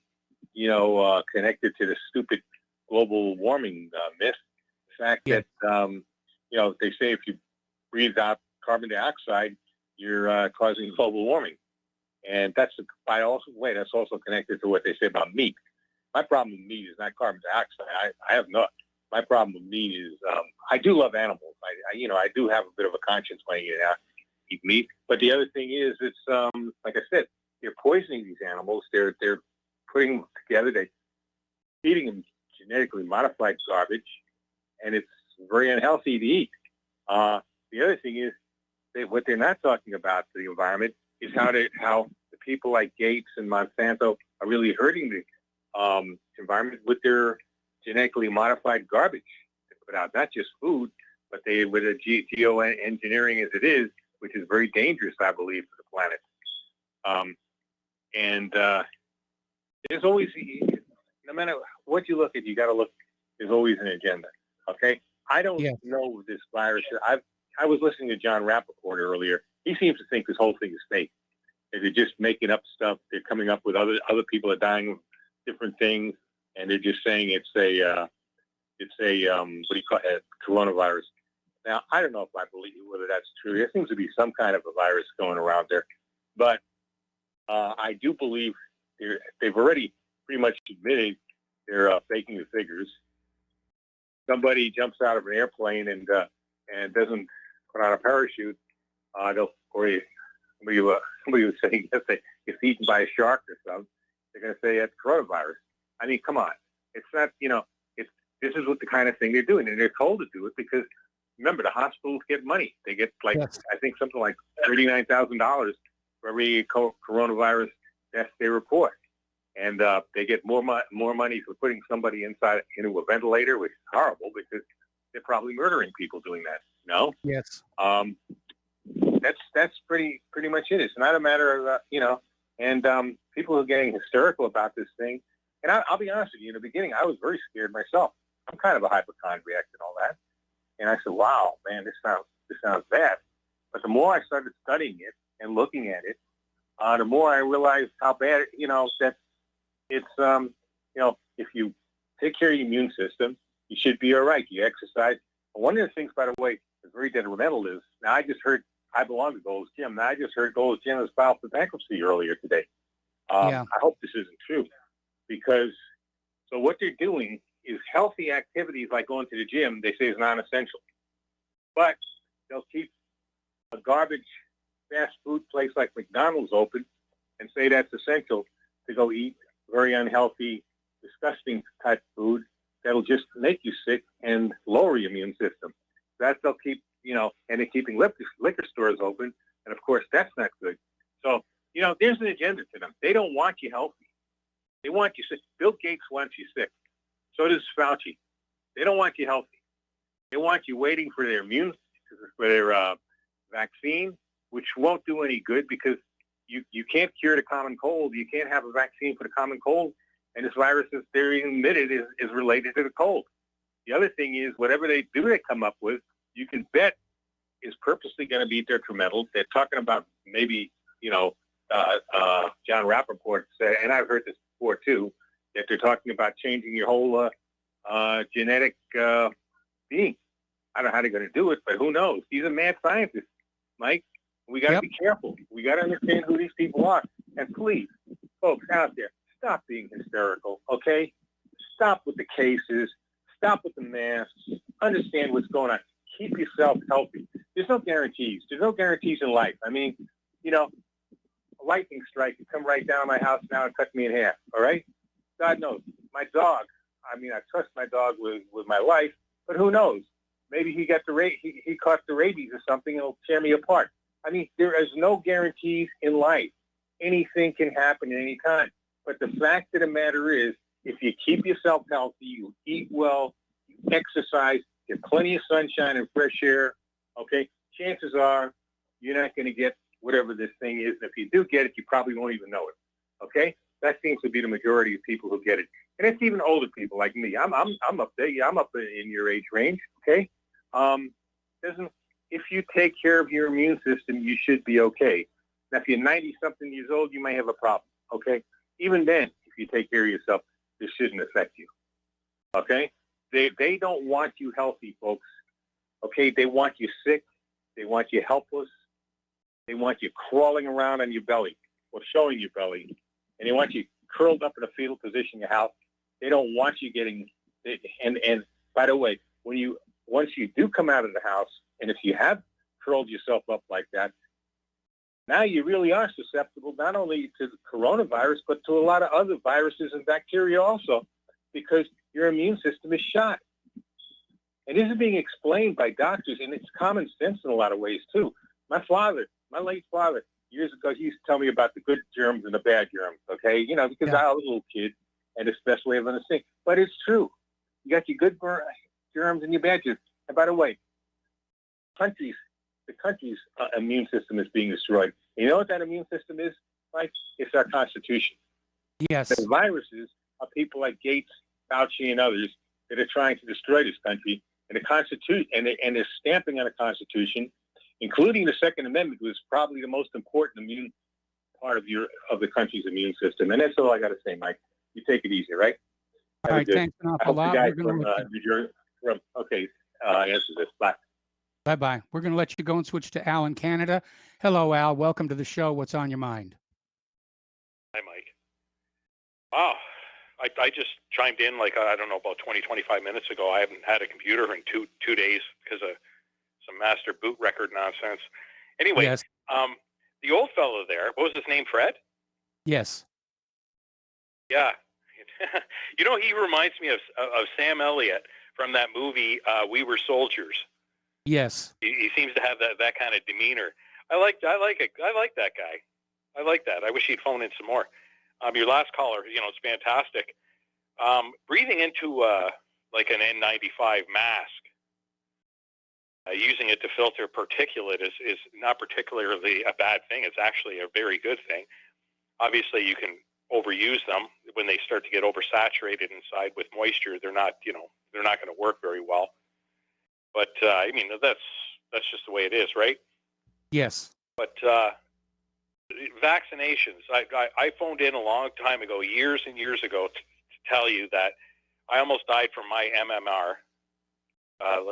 connected to the stupid global warming myth. The fact that they say if you breathe out carbon dioxide, you're causing global warming, and that's also connected to what they say about meat. My problem with meat is not carbon dioxide. I have not. My problem with meat is I do love animals. I do have a bit of a conscience when I eat meat. But the other thing is, it's like I said, they're poisoning these animals. They're putting them together. They're feeding them genetically modified garbage, and it's very unhealthy to eat. The other thing is, what they're not talking about to the environment is how the people like Gates and Monsanto are really hurting the environment with their genetically modified garbage they put out. Not just food, but with a geoengineering as it is, which is very dangerous, I believe, for the planet. There's always, no matter what you look at, you got to look. There's always an agenda. Okay, I don't know this virus. I was listening to John Rappaport earlier. He seems to think this whole thing is fake. They're just making up stuff. They're coming up with other people are dying of different things, and they're just saying it's a what do you call it, coronavirus. Now, I don't know if I believe whether that's true. There seems to be some kind of a virus going around there, but I do believe they've already pretty much admitted they're faking the figures. Somebody jumps out of an airplane and doesn't put on a parachute, somebody was saying if they gets eaten by a shark or something, they're going to say it's coronavirus. I mean, come on. It's not, this is what the kind of thing they're doing, and they're told to do it because, remember, the hospitals get money. They get I think something like $39,000 for every coronavirus death they report, and they get more money for putting somebody into a ventilator, which is horrible because they're probably murdering people doing that. No. Yes. That's pretty much it. It's not a matter of and people are getting hysterical about this thing. And I'll be honest with you. In the beginning, I was very scared myself. I'm kind of a hypochondriac and all that. And I said, "Wow, man, this sounds bad." But the more I started studying it and looking at it, the more I realized how bad that it's if you take care of your immune system, you should be all right. You exercise. And one of the things, by the way, that's very detrimental is now I belong to Gold's Gym. Now I just heard Gold's Gym has filed for bankruptcy earlier today. I hope this isn't true, because so what they're doing is healthy activities like going to the gym. They say is non-essential, but they'll keep a garbage fast food place like McDonald's open and say that's essential to go eat very unhealthy, disgusting type food that'll just make you sick and lower your immune system. That they'll keep, and they're keeping liquor stores open, and of course that's not good. So, there's an agenda to them. They don't want you healthy. They want you sick. Bill Gates wants you sick. So does Fauci. They don't want you healthy. They want you waiting for their vaccine, which won't do any good because you can't cure the common cold. You can't have a vaccine for the common cold. And this virus, as they're admitted, is related to the cold. The other thing is, whatever they come up with, you can bet is purposely going to be detrimental. They're talking about maybe, John Rappaport said, and I've heard this before too, that they're talking about changing your whole genetic being. I don't know how they're going to do it, but who knows? He's a mad scientist, Mike. We got to be careful. We got to understand who these people are. And please, folks out there, stop being hysterical, okay? Stop with the cases. Stop with the masks. Understand what's going on. Keep yourself healthy. There's no guarantees. There's no guarantees in life. I mean, a lightning strike could come right down on my house now and cut me in half, all right? God knows. My dog, I trust my dog with my life, but who knows? Maybe he got he caught the rabies or something and it'll tear me apart. I mean, there is no guarantees in life. Anything can happen at any time. But the fact of the matter is, if you keep yourself healthy, you eat well, you exercise, get plenty of sunshine and fresh air, okay, chances are you're not going to get whatever this thing is. And if you do get it, you probably won't even know it, okay? That seems to be the majority of people who get it. And it's even older people like me. I'm up there. Yeah, I'm up in your age range, okay? If you take care of your immune system, you should be okay. Now, if you're 90-something years old, you may have a problem, okay? Even then, if you take care of yourself, this shouldn't affect you, okay? They don't want you healthy, folks, okay? They want you sick. They want you helpless. They want you crawling around on your belly or showing your belly. And they want you curled up in a fetal position in your house. They don't want you getting – and by the way, once you do come out of the house, and if you have curled yourself up like that, now you really are susceptible not only to the coronavirus, but to a lot of other viruses and bacteria also, because your immune system is shot. And this is being explained by doctors, and it's common sense in a lot of ways, too. My late father, years ago, he used to tell me about the good germs and the bad germs, okay? Because I was a little kid, and it's the best way of understanding. But it's true. You got your good germs and your bad germs. And by the way, the country's immune system is being destroyed. You know what that immune system is, Mike? It's our Constitution. Yes. The viruses are people like Gates, Fauci, and others that are trying to destroy this country. And the Constitution, and they're stamping on the Constitution, including the Second Amendment, was probably the most important immune part of the country's immune system. And that's all I got to say, Mike. You take it easy, right? All right, thanks an awful lot. Guy from New Jersey. Answer this. Bye. Bye-bye. We're going to let you go and switch to Al in Canada. Hello, Al. Welcome to the show. What's on your mind? Hi, Mike. Wow. I just chimed in about 20, 25 minutes ago. I haven't had a computer in two days because of some master boot record nonsense. Anyway, yes. The old fellow there, what was his name, Fred? Yes. Yeah. He reminds me of Sam Elliott from that movie, We Were Soldiers. Yes. He seems to have that kind of demeanor. I like that guy. I like that. I wish he'd phone in some more. Your last caller, it's fantastic. Breathing into like an N95 mask, using it to filter particulate is not particularly a bad thing. It's actually a very good thing. Obviously, you can overuse them when they start to get oversaturated inside with moisture. They're not going to work very well. But that's just the way it is, right? Yes. But vaccinations, I phoned in a long time ago, years and years ago, to tell you that I almost died from my MMR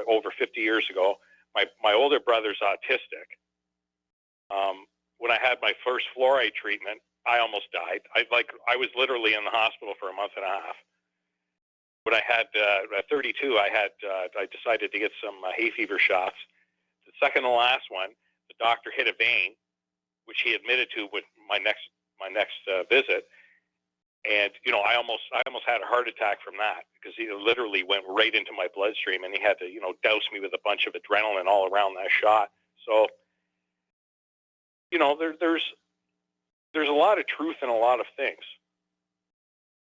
over 50 years ago. My older brother's autistic. When I had my first fluoride treatment, I almost died. I was literally in the hospital for a month and a half. When I had at 32, I decided to get some hay fever shots. The second to last one, the doctor hit a vein, which he admitted to with my next visit. And, you know, I almost had a heart attack from that because he literally went right into my bloodstream, and he had to, you know, douse me with a bunch of adrenaline all around that shot. So, you know, there's a lot of truth in a lot of things.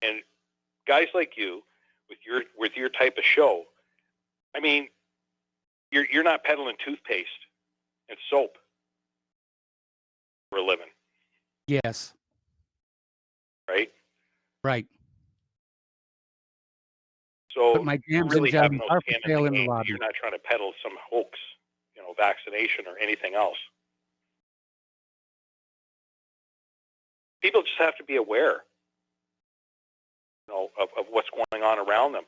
And guys like you with your type of show, I mean, you're not peddling toothpaste and soap for a living. Yes. Right? Right. So but my you jams really and have jams no are skin for sale in the game. lobby. You're not trying to peddle some hoax, you know, vaccination or anything else. People just have to be aware, you know, of what's going on around them.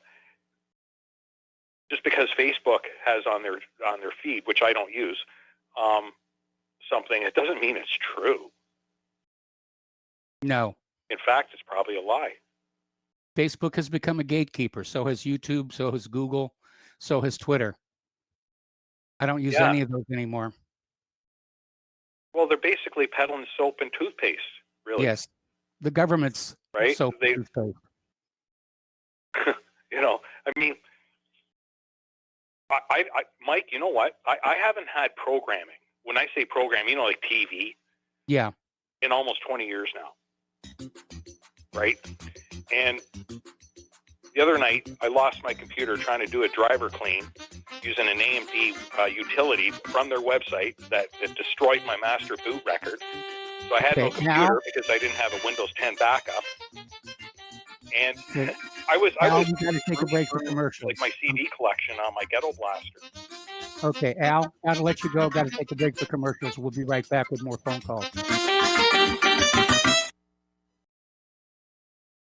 Just because Facebook has on their feed, which I don't use, something, it doesn't mean it's true. No. In fact, it's probably a lie. Facebook has become a gatekeeper. So has YouTube. So has Google. So has Twitter. I don't use any of those anymore. Well, they're basically peddling soap and toothpaste, really. Yes. The government's right? soap They, and toothpaste. you know, I mean, I Mike, you know what? I haven't had programming. When I say programming, you know, like TV, Yeah. in almost 20 years now. Right? And the other night, I lost my computer trying to do a driver clean using an AMD utility from their website that destroyed my master boot record. So I had no Okay, now- computer because I didn't have a Windows 10 backup. And Okay. I was Al, you got to take a break for through, commercials. like my CD collection on my Ghetto Blaster. Okay, Al, got to let you go. Got to take a break for commercials. We'll be right back with more phone calls.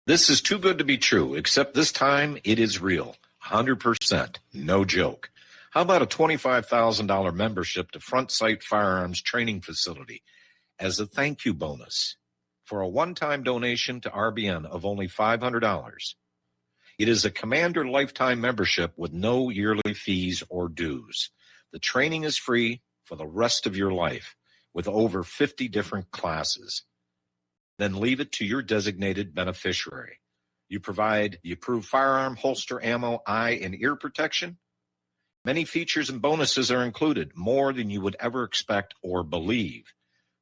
This is too good to be true, except this time it is real. 100%. No joke. How about a $25,000 membership to Front Sight Firearms Training Facility as a thank you bonus for a one-time donation to RBN of only $500? It is a Commander lifetime membership with no yearly fees or dues. The training is free for the rest of your life with over 50 different classes. Then leave it to your designated beneficiary. You provide the approved firearm, holster, ammo, eye, and ear protection. Many features and bonuses are included, more than you would ever expect or believe.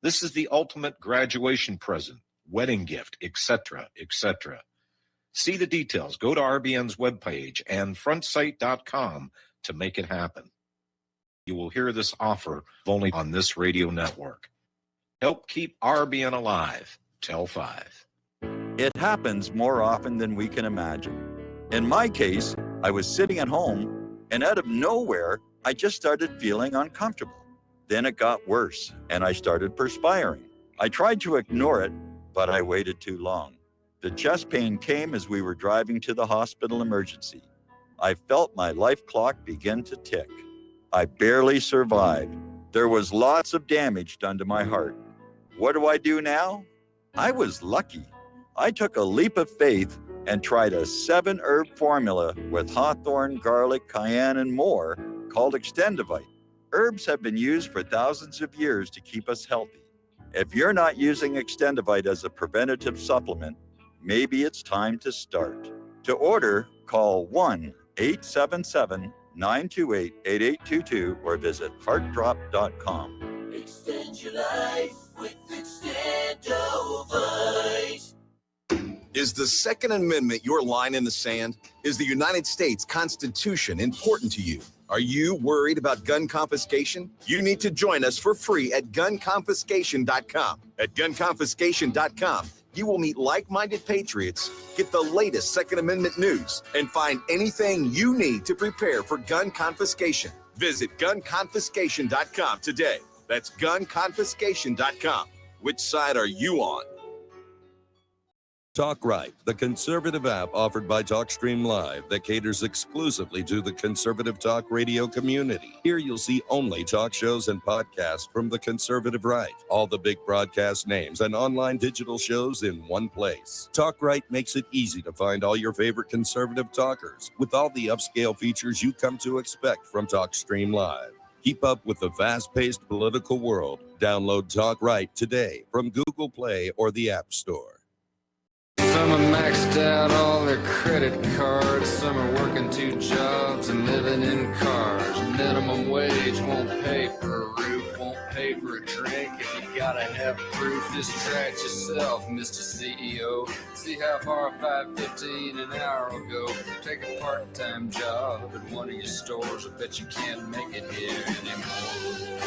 This is the ultimate graduation present, wedding gift, etc., etc. See the details. Go to RBN's webpage and frontsight.com to make it happen. You will hear this offer only on this radio network. Help keep RBN alive. Tell 5. It happens more often than we can imagine. In my case, I was sitting at home, and out of nowhere, I just started feeling uncomfortable. Then it got worse, and I started perspiring. I tried to ignore it, but I waited too long. The chest pain came as we were driving to the hospital emergency. I felt my life clock begin to tick. I barely survived. There was lots of damage done to my heart. What do I do now? I was lucky. I took a leap of faith and tried a 7-herb formula with hawthorn, garlic, cayenne, and more called Extendivite. Herbs have been used for thousands of years to keep us healthy. If you're not using Extendivite as a preventative supplement, maybe it's time to start. To order, call 1-877-928-8822 or visit heartdrop.com. Extend your life with Extendovite. Is the Second Amendment your line in the sand? Is the United States Constitution important to you? Are you worried about gun confiscation? You need to join us for free at gunconfiscation.com. At gunconfiscation.com, you will meet like-minded patriots, get the latest Second Amendment news, and find anything you need to prepare for gun confiscation. Visit gunconfiscation.com today. That's gunconfiscation.com. Which side are you on? Talk Right, the conservative app offered by TalkStream Live that caters exclusively to the conservative talk radio community. Here you'll see only talk shows and podcasts from the conservative right, all the big broadcast names and online digital shows in one place. Talk Right makes it easy to find all your favorite conservative talkers with all the upscale features you come to expect from TalkStream Live. Keep up with the fast-paced political world. Download Talk Right today from Google Play or the App Store. Some are maxed out all their credit cards. Some are working 2 jobs and living in cars. Minimum wage won't pay for a roof, won't pay for a drink. If you gotta have proof, distract yourself, Mr. CEO. See how far $5.15 an hour will go. Take a part-time job at one of your stores. I bet you can't make it here anymore.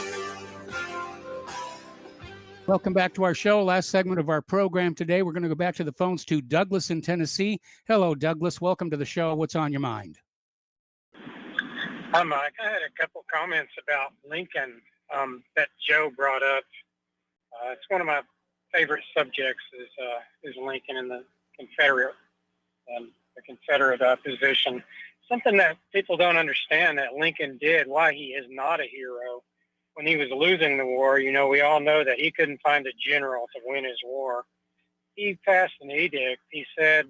Welcome back to our show. Last segment of our program today. We're going to go back to the phones to Douglas in Tennessee. Hello, Douglas. Welcome to the show. What's on your mind? Hi, Mike. I had a couple comments about Lincoln that Joe brought up. It's one of my favorite subjects is Lincoln and the Confederate position. Something that people don't understand that Lincoln did, why he is not a hero. When he was losing the war, we all know that he couldn't find a general to win his war. He passed an edict. He said,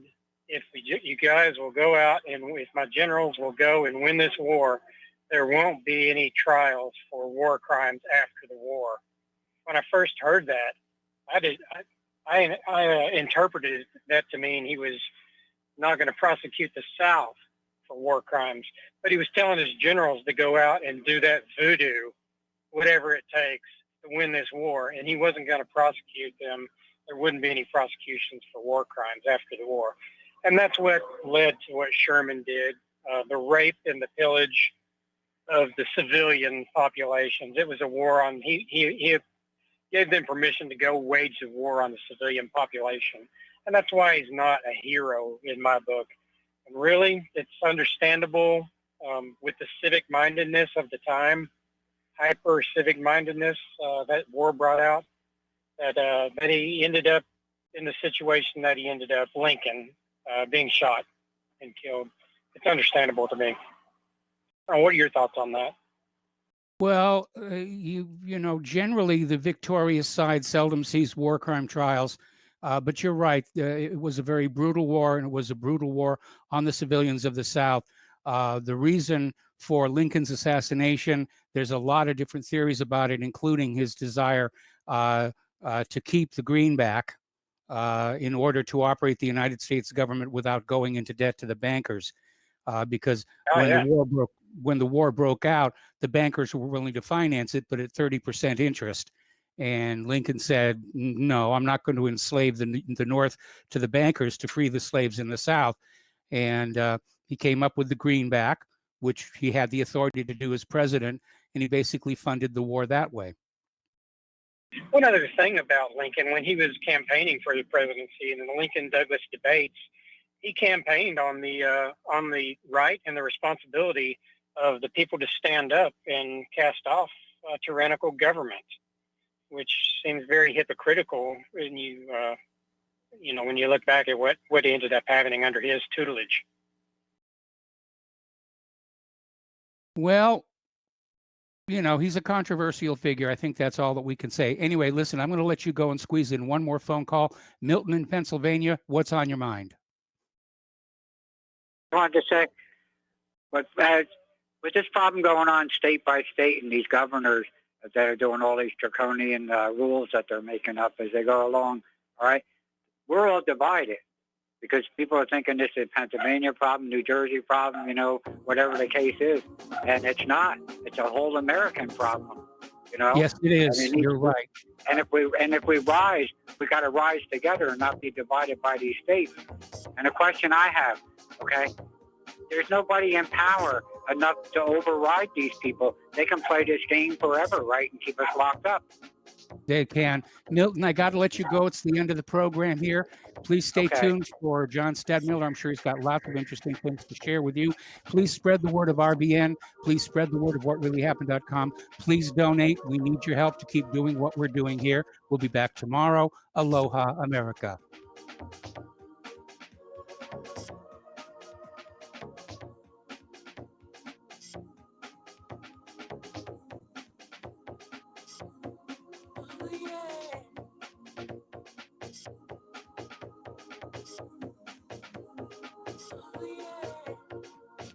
if you guys will go out and if my generals will go and win this war, there won't be any trials for war crimes after the war. When I first heard that, I interpreted that to mean he was not going to prosecute the South for war crimes, but he was telling his generals to go out and do that voodoo, whatever it takes to win this war, and he wasn't going to prosecute them. There wouldn't be any prosecutions for war crimes after the war. And that's what led to what Sherman did, the rape and the pillage of the civilian populations. It was a war on, he gave them permission to go wage the war on the civilian population. And that's why he's not a hero in my book. And really, it's understandable with the civic mindedness of the time, hyper civic mindedness that war brought out, that he ended up in the situation that he ended up, Lincoln, being shot and killed. It's understandable to me. What are your thoughts on that? Well, generally the victorious side seldom sees war crime trials, but you're right. It was a very brutal war, and it was a brutal war on the civilians of the South. The reason for Lincoln's assassination, there's a lot of different theories about it, including his desire to keep the greenback in order to operate the United States government without going into debt to the bankers. Because when the war broke out, the bankers were willing to finance it, but at 30% interest. And Lincoln said, no, I'm not going to enslave the North to the bankers to free the slaves in the South. And he came up with the greenback, which he had the authority to do as president, and he basically funded the war that way. One other thing about Lincoln, when he was campaigning for the presidency in the Lincoln-Douglas debates, he campaigned on the right and the responsibility of the people to stand up and cast off tyrannical government, which seems very hypocritical when when you look back at what ended up happening under his tutelage. Well, he's a controversial figure. I think that's all that we can say. Anyway, listen, I'm going to let you go and squeeze in one more phone call. Milton in Pennsylvania, what's on your mind? I wanted to say, with this problem going on state by state and these governors that are doing all these draconian rules that they're making up as they go along, all right, we're all divided because people are thinking this is a Pennsylvania problem, New Jersey problem, whatever the case is. And it's not. It's a whole American problem, Yes, it is. You're right. And if we rise, we got to rise together and not be divided by these states. And the question I have, okay, there's nobody in power enough to override these people. They can play this game forever, right, and keep us locked up. They can. Milton, I got to let you go. It's the end of the program here. Please stay tuned for John Stadmiller. I'm sure he's got lots of interesting things to share with you. Please spread the word of RBN. Please spread the word of whatreallyhappened.com. Please donate. We need your help to keep doing what we're doing here. We'll be back tomorrow. Aloha, America. Yeah.